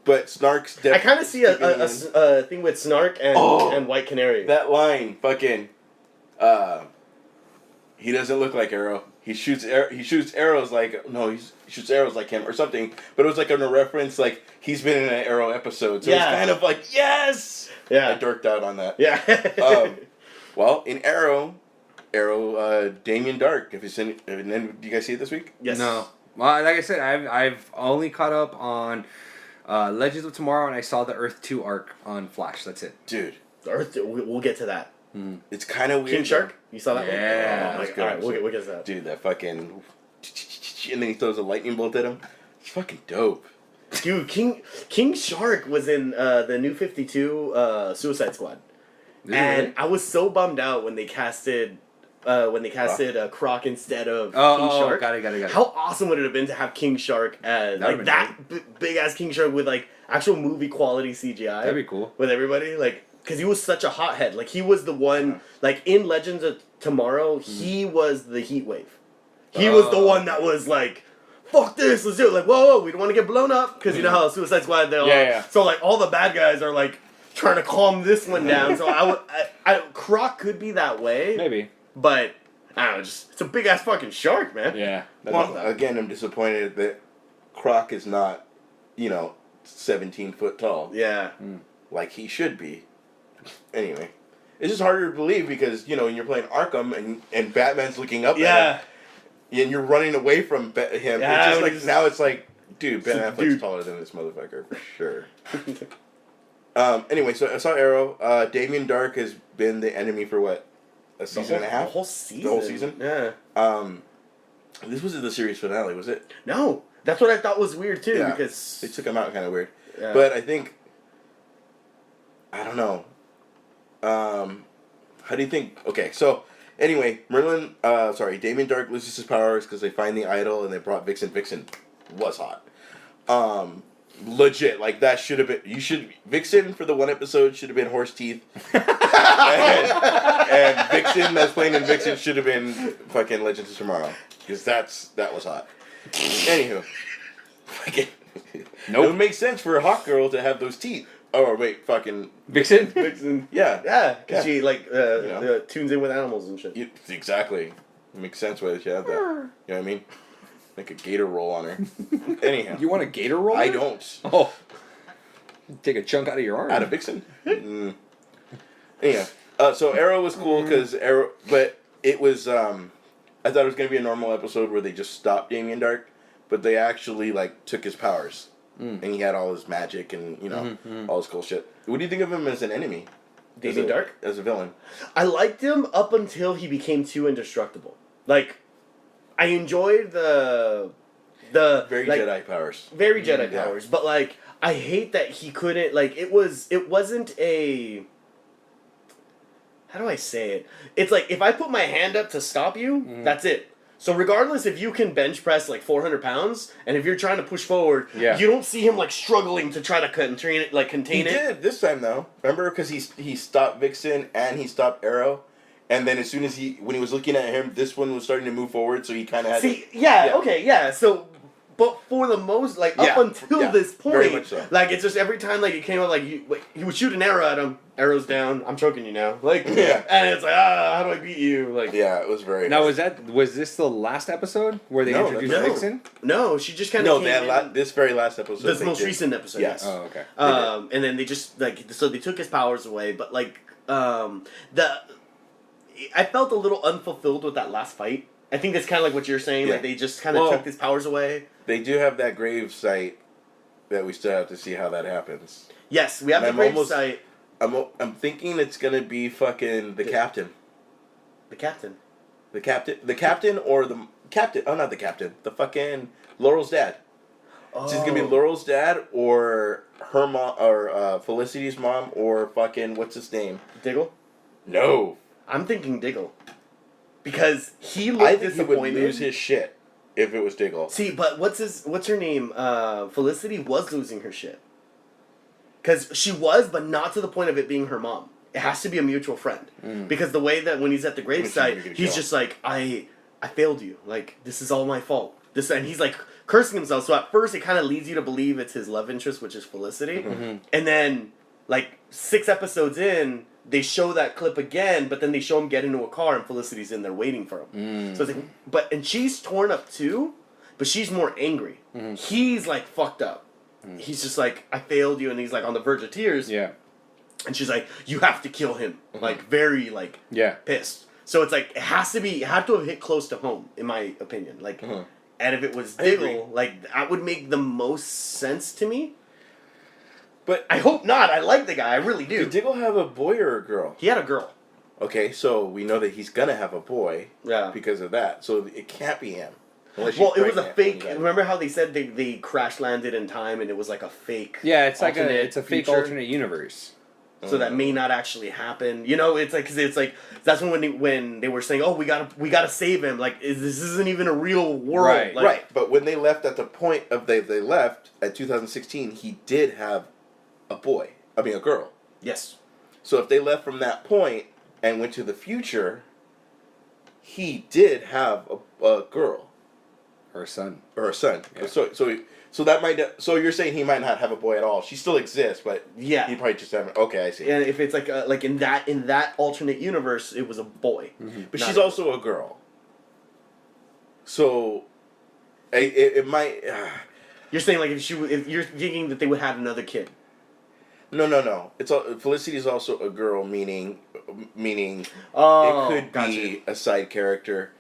but Snark's. I kind of see a thing with Snark and White Canary. That line, fucking. He doesn't look like Arrow. He shoots arrows like he shoots arrows like him or something. But it was like a reference, like he's been in an Arrow episode, so it's kind of like yes. Yeah, I dorked out on that. Yeah. Well, in Arrow, Damien Dark. If you seen, and then do you guys see it this week? Yes. No. Well, like I said, I've only caught up on Legends of Tomorrow, and I saw the Earth 2 arc on Flash. That's it. Dude, Earth. We'll get to that. it's kind of weird. King Shark. You saw that one? Yeah. Oh, my That's God. All good. right, we'll get to that. Dude, that fucking, and then he throws a lightning bolt at him. It's fucking dope. Dude, King Shark was in the New 52 Suicide Squad, and I was so bummed out when they casted Croc instead of King Shark. Got it. How awesome would it have been to have King Shark as like that big ass King Shark with like actual movie quality CGI? That'd be cool. With everybody, like, because he was such a hothead. Like, he was the one, like, in Legends of Tomorrow, he was the heat wave. He was the one that was like, fuck this, let's do it. Like, whoa, we don't want to get blown up. Because you know how Suicide Squad, they all... Yeah. So, like, all the bad guys are, like, trying to calm this one down. So, Croc could be that way. Maybe. But, I don't know, it's a big-ass fucking shark, man. Yeah. Well, again, I'm disappointed that Croc is not, 17 foot tall. Yeah. Like he should be. Anyway. It's just harder to believe because, when you're playing Arkham and Batman's looking up at him, and you're running away from him. Yeah, it's just like, now it's like, dude, Ben Affleck's dude. taller than this motherfucker, for sure. Anyway, so I saw Arrow. Damien Dark has been the enemy for what? A season and a half? The whole season. The whole season? Yeah. This was the series finale, was it? No. That's what I thought was weird, too, Yeah. because... They took him out kind of weird. Yeah. But I think... I don't know. How do you think... Okay, so... Anyway, Damien Dark loses his powers because they find the idol and they brought Vixen. Vixen was hot. Legit, like that should have been... Vixen for the one episode should have been Horse Teeth. and Vixen that's playing in Vixen should have been fucking Legends of Tomorrow. Because that was hot. Anywho. Fucking... Nope. It would make sense for a hot girl to have those teeth. Oh, wait, fucking... Vixen? Vixen. Yeah. Yeah, because Yeah. she, like, tunes in with animals and shit. Exactly. It makes sense why she had that. You know what I mean? Make a gator roll on her. Anyhow. You want a gator roll? I don't. Oh. Take a chunk out of your arm. Out of Vixen? Anyhow. So Arrow was cool because Arrow... But it was... I thought it was going to be a normal episode where they just stopped Damien Dark. But they actually, like, took his powers. And he had all his magic and, all his cool shit. What do you think of him as an enemy? Damien Dark? As a villain. I liked him up until he became too indestructible. Like, I enjoyed the Very like, Jedi powers. Very Jedi powers. But, like, I hate that he couldn't, like, it wasn't a... How do I say it? It's like, if I put my hand up to stop you, that's it. So regardless if you can bench press like 400 pounds, and if you're trying to push forward, you don't see him like struggling to try to contain it. He did this time though. Remember, because he stopped Vixen and he stopped Arrow, and then as soon as when he was looking at him, this one was starting to move forward, so he kind of had. Okay. So, but for the most up until this point, very much so. Like it's just every time like it came up he would shoot an arrow at him. Arrow's down. I'm choking you now. And it's like how do I beat you? It was very. Now was this the last episode where they introduced Vixen? No, she just kind of this very last episode. This most recent episode. Yes. Oh, okay. And then they just so they took his powers away, but I felt a little unfulfilled with that last fight. I think that's kind of like what you're saying. Yeah. Like they just kind of took his powers away. They do have that grave site that we still have to see how that happens. Yes, we have the grave site. I'm thinking it's gonna be fucking the captain. The captain. The captain, or the captain. Oh, not the captain. The fucking Laurel's dad. Oh. So it's gonna be Laurel's dad, or her mom, or Felicity's mom, or fucking what's his name? Diggle. No. I'm thinking Diggle. Because he looked disappointed. He would lose his shit if it was Diggle. See, but what's her name? Felicity was losing her shit. Because she was, but not to the point of it being her mom. It has to be a mutual friend. Because the way that when he's at the gravesite, he's just like, I failed you. Like, this is all my fault. And he's like cursing himself. So at first it kind of leads you to believe it's his love interest, which is Felicity. And then, 6 episodes in, they show that clip again, but then they show him get into a car and Felicity's in there waiting for him. So it's like, and she's torn up too, but she's more angry. He's fucked up. He's just like, I failed you, and he's on the verge of tears. Yeah. And she's like, you have to kill him. Very pissed. So it's it had to have hit close to home, in my opinion. And if it was Diggle, that would make the most sense to me. But I hope not. I like the guy. I really do. Did Diggle have a boy or a girl? He had a girl. Okay, so we know that he's gonna have a boy. Yeah. Because of that. So it can't be him. Well, it was a fake. Remember how they said they crash landed in time and it was a fake. Yeah, it's it's a fake alternate universe. So that may not actually happen. You know, it's that's when they were saying, oh, we gotta save him. This isn't even a real world. Right. But when they left at the point of they left at 2016, he did have a girl. Yes. So if they left from that point and went to the future, he did have a girl. Or a son. Yeah. So that might. So you're saying he might not have a boy at all. She still exists, but he probably just haven't. Okay, I see. And if it's in that alternate universe, it was a boy. But she's also a girl. So, it might. You're saying if you're thinking that they would have another kid. No. Felicity is also a girl, meaning it could be a side character.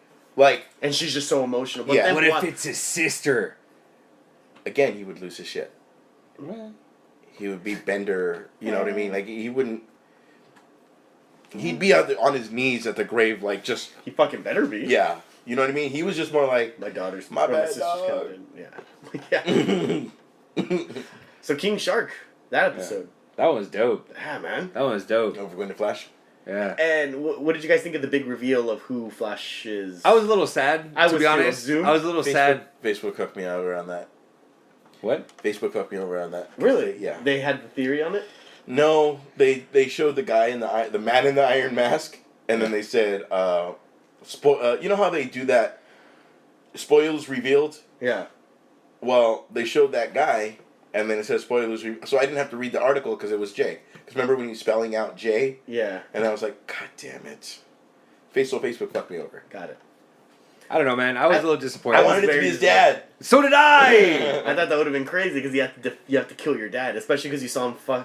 And she's just so emotional. But What if it's his sister? Again, he would lose his shit. Well, He would be Bender. You know what I mean? He wouldn't. He'd be out on his knees at the grave, just. He fucking better be. Yeah, you know what I mean. He was just more like my daughter's. My bad, sister's dog. coming. Yeah. So King Shark, that episode. that was dope. Yeah, man. That was dope. Over Winter Flash. Yeah. And what did you guys think of the big reveal of who Flash is? I was a little sad. To be honest, Zoom. I was a little sad. Facebook hooked me over on that. What? Facebook hooked me over on that. Really? Yeah. They had the theory on it? No, they showed the guy the man in the iron mask, and then they said, you know how they do that? Spoilers revealed. Yeah. Well, they showed that guy, and then it says spoilers. So I didn't have to read the article because it was Jay. Because remember when he was spelling out Jay? Yeah. And I was like, God damn it! Facebook fucked me over. Got it. I don't know, man. I was a little disappointed. I wanted it to be his dad. So did I. I thought that would have been crazy because you have to kill your dad, especially because you saw him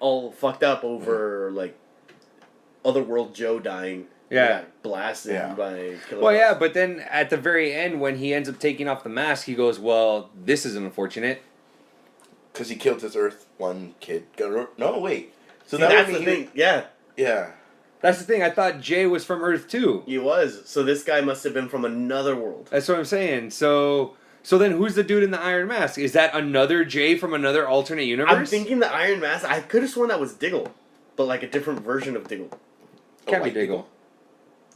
all fucked up over Otherworld Joe dying. Yeah. Blasted by Killer. Well, yeah, but then at the very end, when he ends up taking off the mask, he goes, "Well, this is unfortunate." Because he killed his Earth 1 kid. No, wait. So that's the thing. Yeah. Yeah. That's the thing. I thought Jay was from Earth 2. He was. So this guy must have been from another world. That's what I'm saying. So then who's the dude in the Iron Mask? Is that another Jay from another alternate universe? I'm thinking the Iron Mask. I could have sworn that was Diggle, but a different version of Diggle. Can't be Diggle.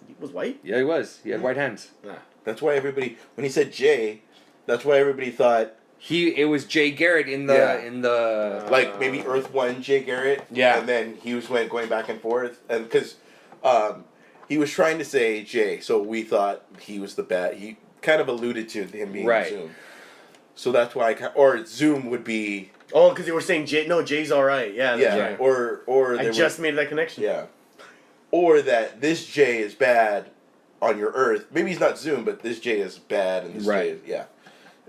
He was white? Yeah, he was. He had white hands. Nah. That's why everybody, when he said Jay, that's why everybody thought, It was Jay Garrett in the like, maybe Earth 1 Jay Garrett. Yeah. And then he was going back and forth. And because he was trying to say Jay, so we thought he was the bad. He kind of alluded to him being Zoom. So that's why or Zoom would be... Oh, because they were saying Jay. No, Jay's all right. Yeah, that's right. Or I just made that connection. Yeah. Or that this Jay is bad on your Earth. Maybe he's not Zoom, but this Jay is bad, and this Jay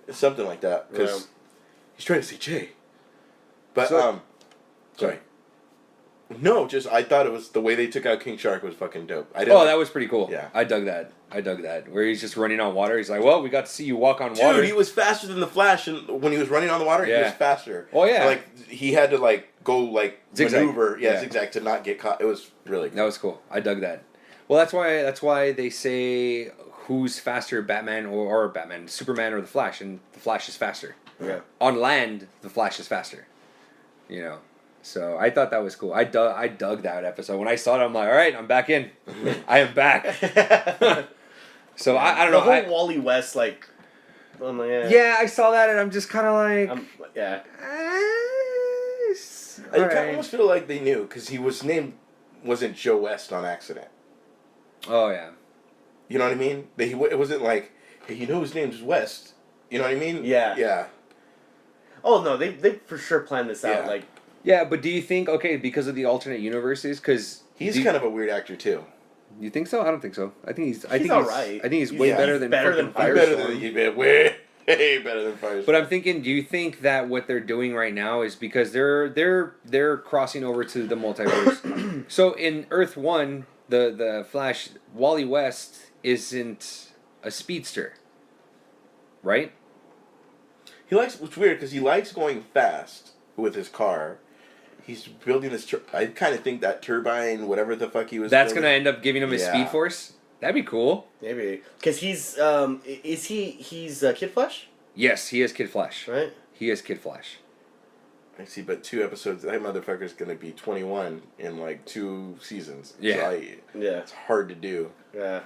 is, something like that. Because he's trying to say Jay. But sorry. No, just I thought it was the way they took out King Shark was fucking dope. That was pretty cool. Yeah. I dug that. Where he's just running on water. He's like, well, we got to see you walk on water. Dude, he was faster than the Flash, and when he was running on the water, he was faster. Oh yeah. Like he had to go zigzag. maneuver, zigzag to not get caught. It was really cool. That was cool. I dug that. Well, that's why they say who's faster, Batman or Batman, Superman or the Flash, and the Flash is faster. Yeah. On land, the Flash is faster. You know. So I thought that was cool. I dug that episode. When I saw it, I'm like, all right, I'm back in. I am back. So I don't know. The whole Wally West, like... Yeah, I saw that and I'm just kind of like... yeah. I kind of almost feel like they knew, because he was named... wasn't Joe West on accident. Oh, yeah. You know what I mean? It wasn't like, hey, you know his name's West. You know what I mean? Yeah. Yeah. Oh, no, they for sure planned this out, like... Yeah, but do you think, because of the alternate universes, because... He's kind of a weird actor, too. You think so? I don't think so. I think he's alright. I think he's way better than Firestorm. Way better than Firestorm. But I'm thinking, do you think that what they're doing right now is because they're crossing over to the multiverse? So in Earth 1, the Flash, Wally West isn't a speedster, right? It's weird because he likes going fast with his car. He's building this. I kind of think that turbine, whatever the fuck he was. That's gonna end up giving him his Speed Force. That'd be cool. Maybe because he's he's Kid Flash. Yes, he is Kid Flash. Right. He is Kid Flash. I see, but 2 episodes. That motherfucker's gonna be 21 in 2 seasons. Yeah. So it's hard to do. Yeah.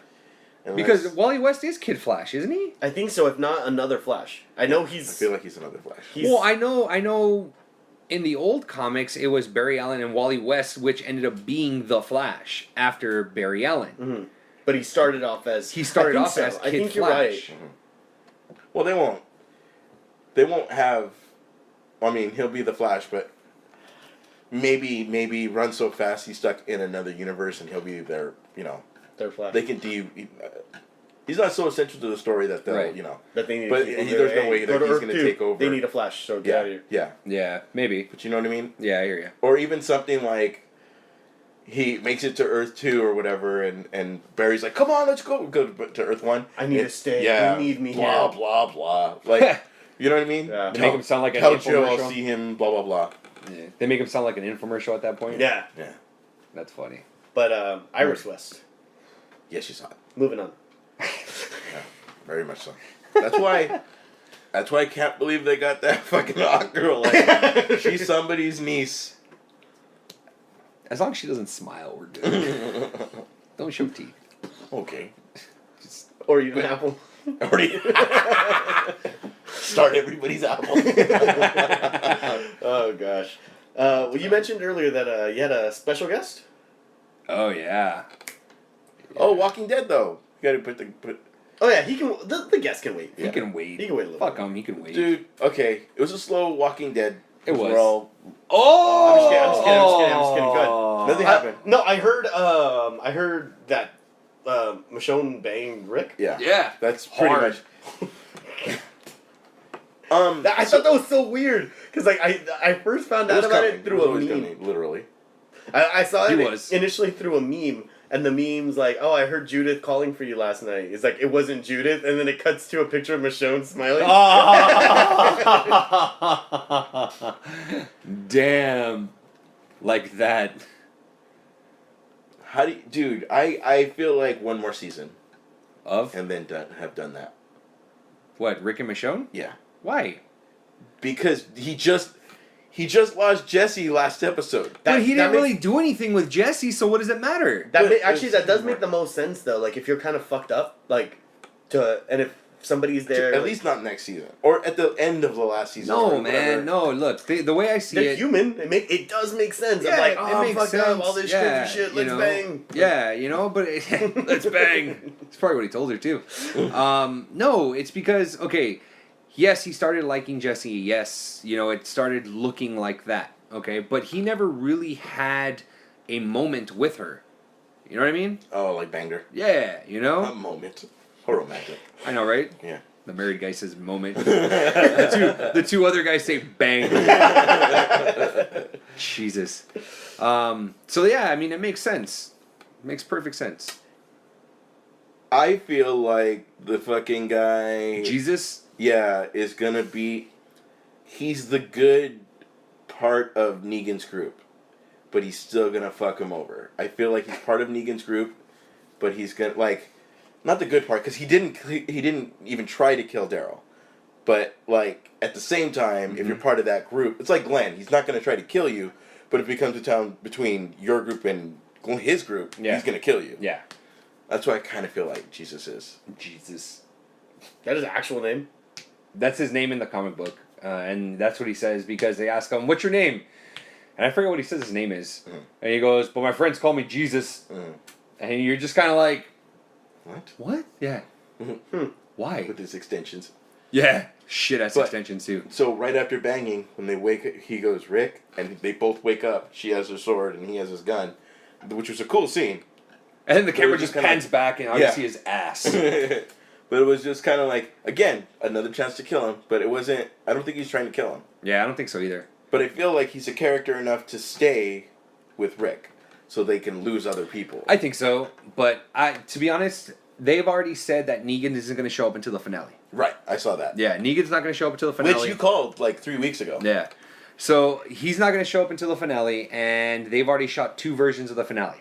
Because Wally West is Kid Flash, isn't he? I think so. If not another Flash, I know he's. I feel like he's another Flash. Well, I know. In the old comics, it was Barry Allen and Wally West, which ended up being the Flash after Barry Allen. Mm-hmm. But he started off as as Kid I Flash. think you're right. Mm-hmm. Well, they won't. They won't have. I mean, he'll be the Flash, but maybe run so fast he's stuck in another universe, and he'll be their Their Flash. They can he's not so essential to the story that they'll that they need. But there's no way that he's going to take over. They need a Flash, so get out of here. Yeah, maybe. But you know what I mean? Yeah, I hear you. Or even something like he makes it to Earth 2 or whatever, and Barry's like, "Come on, let's go to Earth 1. I need to stay. Yeah, you need me blah, here. Blah blah blah. Like, you know what I mean? Yeah. They make him sound like an Tell Joe infomercial. I'll see him. Blah blah blah. Yeah. They make him sound like an infomercial at that point. Yeah. That's funny. But Iris West. Yeah, she's hot. Moving on. Yeah, very much so. That's why I can't believe they got that fucking hot girl. Like, she's somebody's niece. As long as she doesn't smile, we're good. Don't show teeth. Okay. Or eat an apple. Start everybody's apple. Oh gosh. Well, you mentioned earlier that you had a special guest. Oh yeah. Oh, Walking Dead though. You got to put. Oh yeah, he can. The guest can wait. He can wait. He can wait a little. Fuck him. He can wait. Dude, okay, it was a slow Walking Dead. It was. We're all. Oh! I'm just kidding. Good. Nothing happened. No, I heard that Michonne banged Rick. Yeah. Yeah. That's pretty Hard. much. I thought that was so weird because I first found out about it through a meme. Literally. I saw it initially through a meme, and the meme's like, "Oh, I heard Judith calling for you last night." It's like it wasn't Judith, and then it cuts to a picture of Michonne smiling. Damn, like that. How do you, dude? I feel like one more season Of? and then have done that. What, Rick and Michonne? Yeah. Why? Because He just lost Jesse last episode. But he didn't really do anything with Jesse, so what does it matter? That does make the most sense though. Like if you're kind of fucked up, and if somebody's there, At least not next season or at the end of the last season. No, man, no. Look, the way I see they're it, human. It does make sense. Yeah, I'm it I'm makes fucked sense. up. All this Yeah, crazy shit. you Let's know. bang. Yeah, but let's bang. It's probably what he told her too. No, it's because yes, he started liking Jesse. Yes, it started looking like that. Okay, but he never really had a moment with her. You know what I mean? Oh, like banged her. Yeah, A moment. Or romantic. I know, right? Yeah. The married guy says moment. the two other guys say bang. Jesus. So yeah, I mean, it makes sense. It makes perfect sense. I feel like the fucking guy... Jesus? Yeah, is gonna be... He's the good part of Negan's group. But he's still gonna fuck him over. I feel like he's part of Negan's group, but he's gonna, not the good part, because he didn't even try to kill Daryl. But, at the same time, if you're part of that group, it's like Glenn. He's not going to try to kill you, but if it comes to town between your group and his group, he's going to kill you. Yeah. That's what I kind of feel like Jesus is. Jesus. That is his actual name? That's his name in the comic book. And that's what he says because they ask him, what's your name? And I forget what he says his name is. Mm. And he goes, but my friends call me Jesus. Mm. And you're just kind of like... What? Yeah. Why? With his extensions. Yeah. Shit-ass extensions, too. So right after banging, when they wake up, he goes, Rick, and they both wake up. She has her sword, and he has his gun, which was a cool scene. And then the camera just pans back, and all you see is ass. But it was just kind of like, again, another chance to kill him, but it wasn't, I don't think he's trying to kill him. Yeah, I don't think so either. But I feel like he's a character enough to stay with Rick, so they can lose other people. I think so, but to be honest, they've already said that Negan isn't going to show up until the finale. Right, I saw that. Yeah, Negan's not going to show up until the finale. Which you called 3 weeks ago. Yeah. So he's not going to show up until the finale, and they've already shot 2 versions of the finale.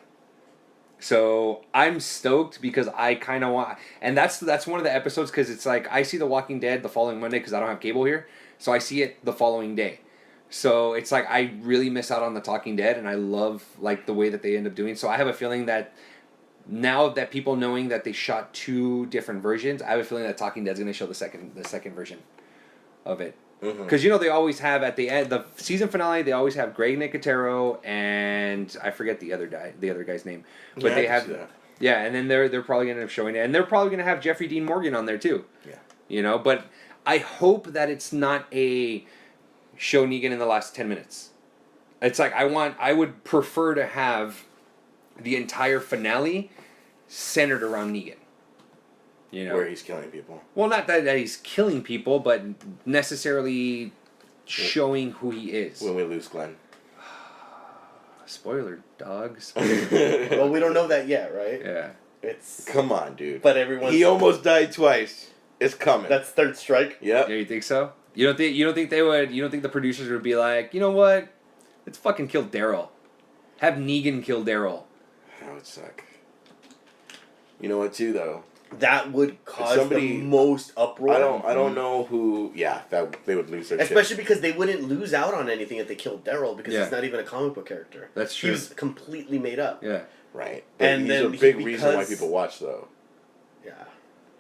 So I'm stoked because I kind of want, and that's one of the episodes because it's like I see The Walking Dead the following Monday because I don't have cable here, so I see it the following day. So it's like I really miss out on The Talking Dead, and I love the way that they end up doing. So I have a feeling that now that people knowing that they shot 2 different versions, I have a feeling that Talking Dead's going to show the second version of it. Because they always have at the end the season finale, they always have Greg Nicotero and I forget the other guy's name, but they have and then they're probably gonna end up showing it, and they're probably gonna have Jeffrey Dean Morgan on there too. Yeah, but I hope that it's not a show Negan in the last 10 minutes. It's like I would prefer to have the entire finale centered around Negan. Where he's killing people. Well, not that he's killing people, but necessarily showing who he is. When we lose Glenn. Spoiler, dogs. Well, we don't know that yet, right? Yeah. Come on, dude. But everyone. He almost died twice. It's coming. That's third strike. Yep. Yeah, you think so? You don't think they would? You don't think the producers would be like, you know what? Let's fucking kill Daryl. Have Negan kill Daryl. That would suck. You know what, too, though? That would cause the most uproar. I don't know who. Yeah, that they would lose their Especially shit. because they wouldn't lose out on anything if they killed Daryl because he's not even a comic book character. That's true. He was completely made up. Yeah. Right. And he's then a big reason why people watch, though. Yeah.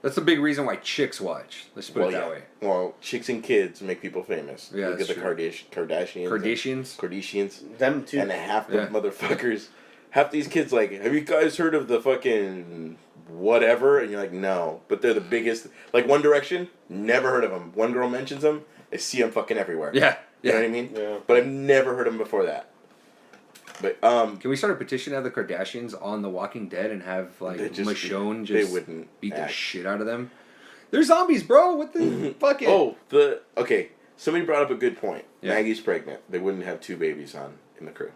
That's a big reason why chicks watch. Let's put it that way. Well, chicks and kids make people famous. Yeah, Look at the Kardashians. Kardashians. Them too. And half the motherfuckers. Half these kids have you guys heard of the fucking whatever? And you're like, no. But they're the biggest. Like One Direction, never heard of them. One girl mentions them, I see them fucking everywhere. Yeah. You know what I mean? Yeah. But I've never heard them before that. But can we start a petition to have the Kardashians on The Walking Dead and have Michonne they wouldn't beat the shit out of them? They're zombies, bro. What the fucking? Okay. Somebody brought up a good point. Yeah. Maggie's pregnant. They wouldn't have 2 babies in the crew.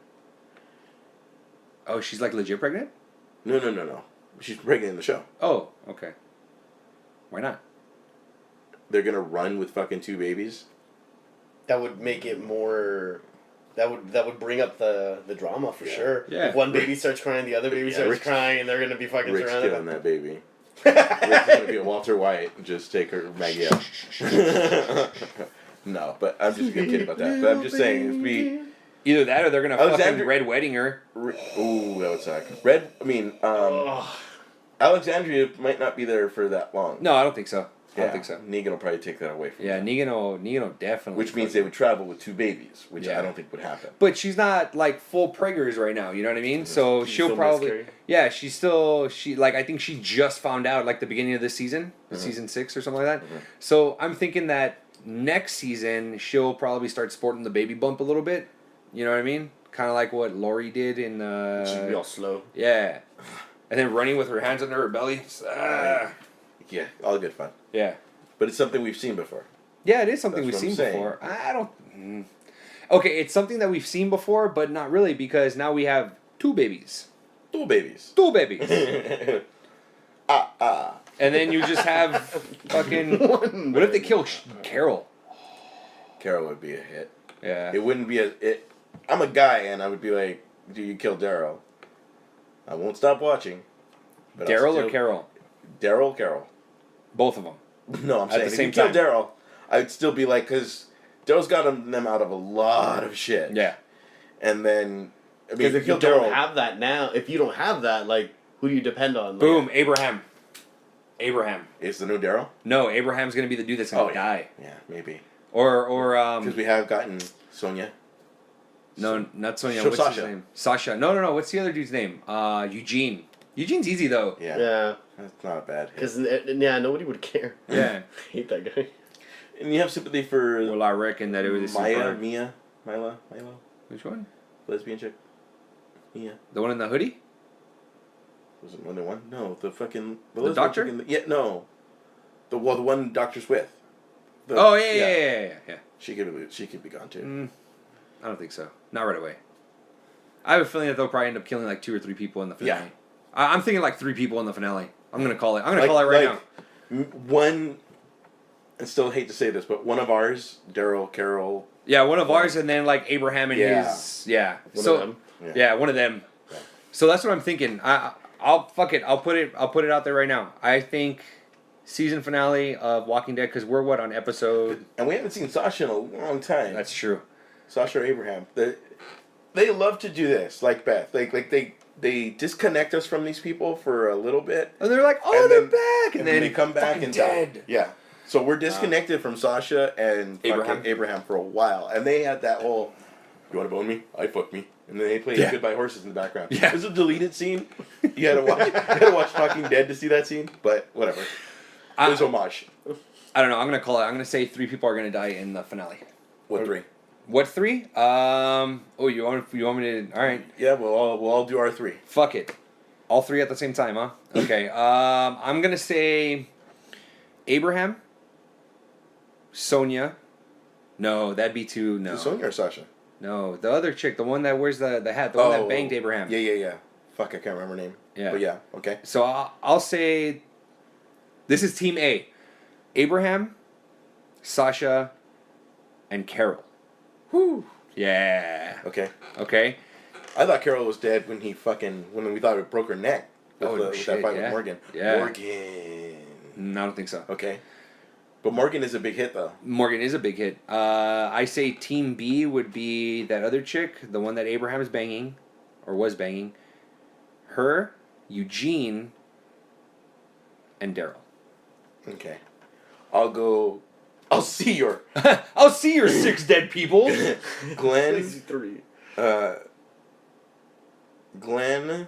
Oh, she's legit pregnant? No. She's pregnant in the show. Oh, okay. Why not? They're gonna run with fucking 2 babies. That would make it more. That would bring up the drama for sure. Yeah. If one baby starts crying, the other baby starts crying, and they're gonna be fucking Rick's surrounded. killing that baby. Rick's gonna be a Walter White and just take her Maggie out. No, but I'm just kidding about that. But I'm just saying, it'd be Either that or they're gonna Alexander- fucking red wedding her. ooh, that would suck. Alexandria might not be there for that long. No, I don't think so. I don't think so. Negan will probably take that away from Yeah, them. Negan will definitely. Which means they would travel with 2 babies, which Yeah. I don't think would happen. But she's not like full preggers right now. You know what I mean? So She's she'll still probably. miscarried? Yeah, I think she just found out like the beginning of this season, season 6 or something like that. So I'm thinking that next season she'll probably start sporting the baby bump a little bit. You know what I mean? Kind of like what Lori did in. She'd be all slow. Yeah, and then running with her hands under her belly. Yeah, all good fun. Yeah. But it's something we've seen before. Yeah, it is something That's we've what seen I'm saying. before. I don't. Okay, it's something that we've seen before, but not really because now we have 2 babies. 2 babies. 2 babies. Ah. And then you just have fucking. What if they kill Carol? Carol would be a hit. Yeah. It wouldn't be I'm a guy and I would be like, do you kill Daryl? I won't stop watching. But I'll Daryl still- or Carol? Carol. Both of them. No, I'm At saying the same if you time. kill Daryl, I'd still be like, because Daryl's gotten them out of a lot of shit. Yeah. And then, I mean, Because if you kill don't Daryl, have that now, if you don't have that, like, who do you depend on? Like, Boom. Abraham. is the new Daryl? No, Abraham's gonna be the dude that's gonna die. Yeah, maybe. Or Because we have gotten Sonya. no, not Sonya. Show What's Sasha. his name? Sasha. No. What's the other dude's name? Eugene. Eugene's easy though. Yeah. Yeah. That's not a bad hit. Because, nobody would care. Yeah. I hate that guy. And you have sympathy for Well, I reckon that it was Milo? Which one? Lesbian chick? Mia. The one in the hoodie? Was it only one? No, the fucking... The lesbian doctor? chick yeah, no. The one doctor's with. Oh yeah. She could be gone too. I don't think so. Not right away. I have a feeling that they'll probably end up killing like 2 or 3 people in the finale. Yeah. I'm thinking like 3 people in the finale. I'm gonna call it. I'm gonna call it right now. One, I still hate to say this, but one of ours, Daryl, Carol. Yeah, one of ours, and then like Abraham and his. Yeah. One so of them. yeah, one of them. Yeah. So that's what I'm thinking. I'll fuck it. I'll put it out there right now. I think season finale of Walking Dead, because we're on episode. And we haven't seen Sasha in a long time. That's true. Sasha or Abraham. They love to do this, like Beth. Like they disconnect us from these people for a little bit. And they're like, oh, And they're then- back, And then they come back and dead. die. Yeah. So we're disconnected from Sasha and Abraham for a while. And they had that whole, you want to bone me? I fuck me. And then they played Goodbye Horses in the background. Yeah. It was a deleted scene. You had to watch Talking Dead to see that scene. But whatever. It was homage. I don't know. I'm gonna call it. I'm gonna say 3 people are gonna die in the finale. What 3? What 3? Oh, you want me to? All right. Yeah, we'll all do our 3. Fuck it. All 3 at the same time, huh? Okay. I'm gonna say Abraham, Sonia. No, that'd be 2. No. Sonya or Sasha? No, the other chick, the one that wears the hat, the one that banged Abraham. Yeah. Fuck, I can't remember her name. Yeah. But yeah, okay. So I'll say this is Team A: Abraham, Sasha, and Carol. Whew. Yeah. Okay. Okay. I thought Carol was dead when we thought it broke her neck with Shit, that fight yeah. with Morgan. Yeah. Morgan. I don't think so. Okay. But Morgan is a big hit though. Morgan is a big hit. I say Team B would be that other chick, the one that Abraham is banging, or was banging. Her, Eugene, and Daryl. Okay. I'll see your I'll see your 6 dead people. Glenn. 3. Glenn.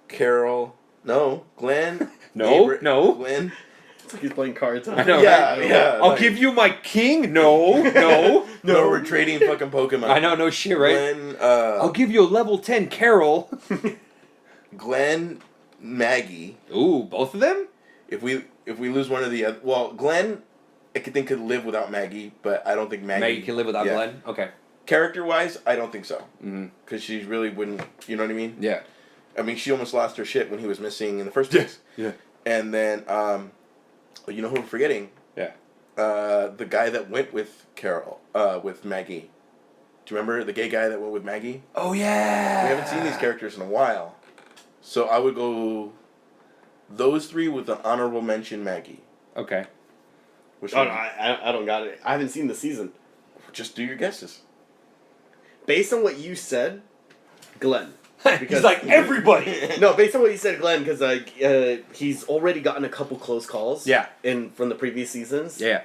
Carol. No. Glenn. No. Glenn. It's like he's playing cards. I know. Yeah, right? yeah. I'll give you my king. No. No, we're trading fucking Pokemon. I know, no shit, right? Glenn. I'll give you a level 10 Carol. Glenn. Maggie. Ooh, both of them? If we lose one of the other, well, Glenn, I think could live without Maggie, but I don't think Maggie can live without yeah. Glenn? Okay. Character wise, I don't think so. Mm-hmm. Because she really wouldn't. You know what I mean? Yeah. I mean, she almost lost her shit when he was missing in the first place. Yeah. And then, you know who we're forgetting? Yeah. The guy that went with Carol, with Maggie. Do you remember the gay guy that went with Maggie? Oh, yeah. We haven't seen these characters in a while. So I would go those 3 with an honorable mention Maggie. Okay. Which Oh, one? no, I don't got it. I haven't seen the season. Just do your guesses. Based on what you said, Glenn. He's like, everybody! No, based on what you said, Glenn, because he's already gotten a couple close calls. Yeah. From the previous seasons. Yeah.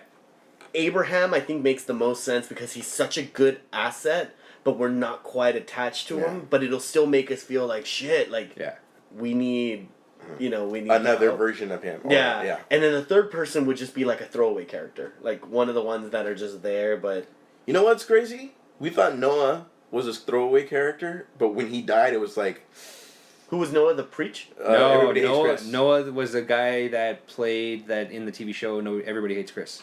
Abraham, I think, makes the most sense because he's such a good asset, but we're not quite attached to him. But it'll still make us feel like shit. Like we need, we need another version of him. Yeah. And then the third person would just be like a throwaway character, like one of the ones that are just there. But you know what's crazy? We thought Noah was a throwaway character, but when he died, it was like, who was Noah the Preach? No, Everybody Hates Chris. Noah was the guy that played that in the TV show. No, Everybody Hates Chris.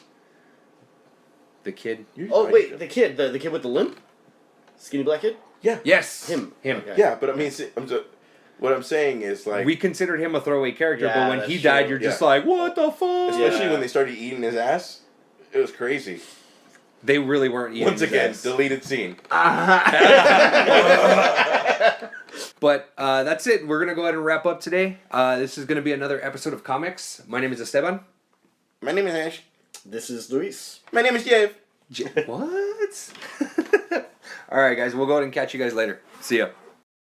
The kid. Oh wait, the kid with the limp, skinny black kid. Yeah. Yes. Him. Okay. Yeah, but I mean, what I'm saying is like we considered him a throwaway character, Yeah, but when that's he died, true. you're just like, what the fuck? especially when they started eating his ass, it was crazy. They really weren't eating Once his again, ass. deleted scene. But that's it. We're gonna go ahead and wrap up today. This is gonna be another episode of Comix. My name is Esteban. My name is Ash. This is Luis. My name is Jeff. What? All right, guys. We'll go ahead and catch you guys later. See ya.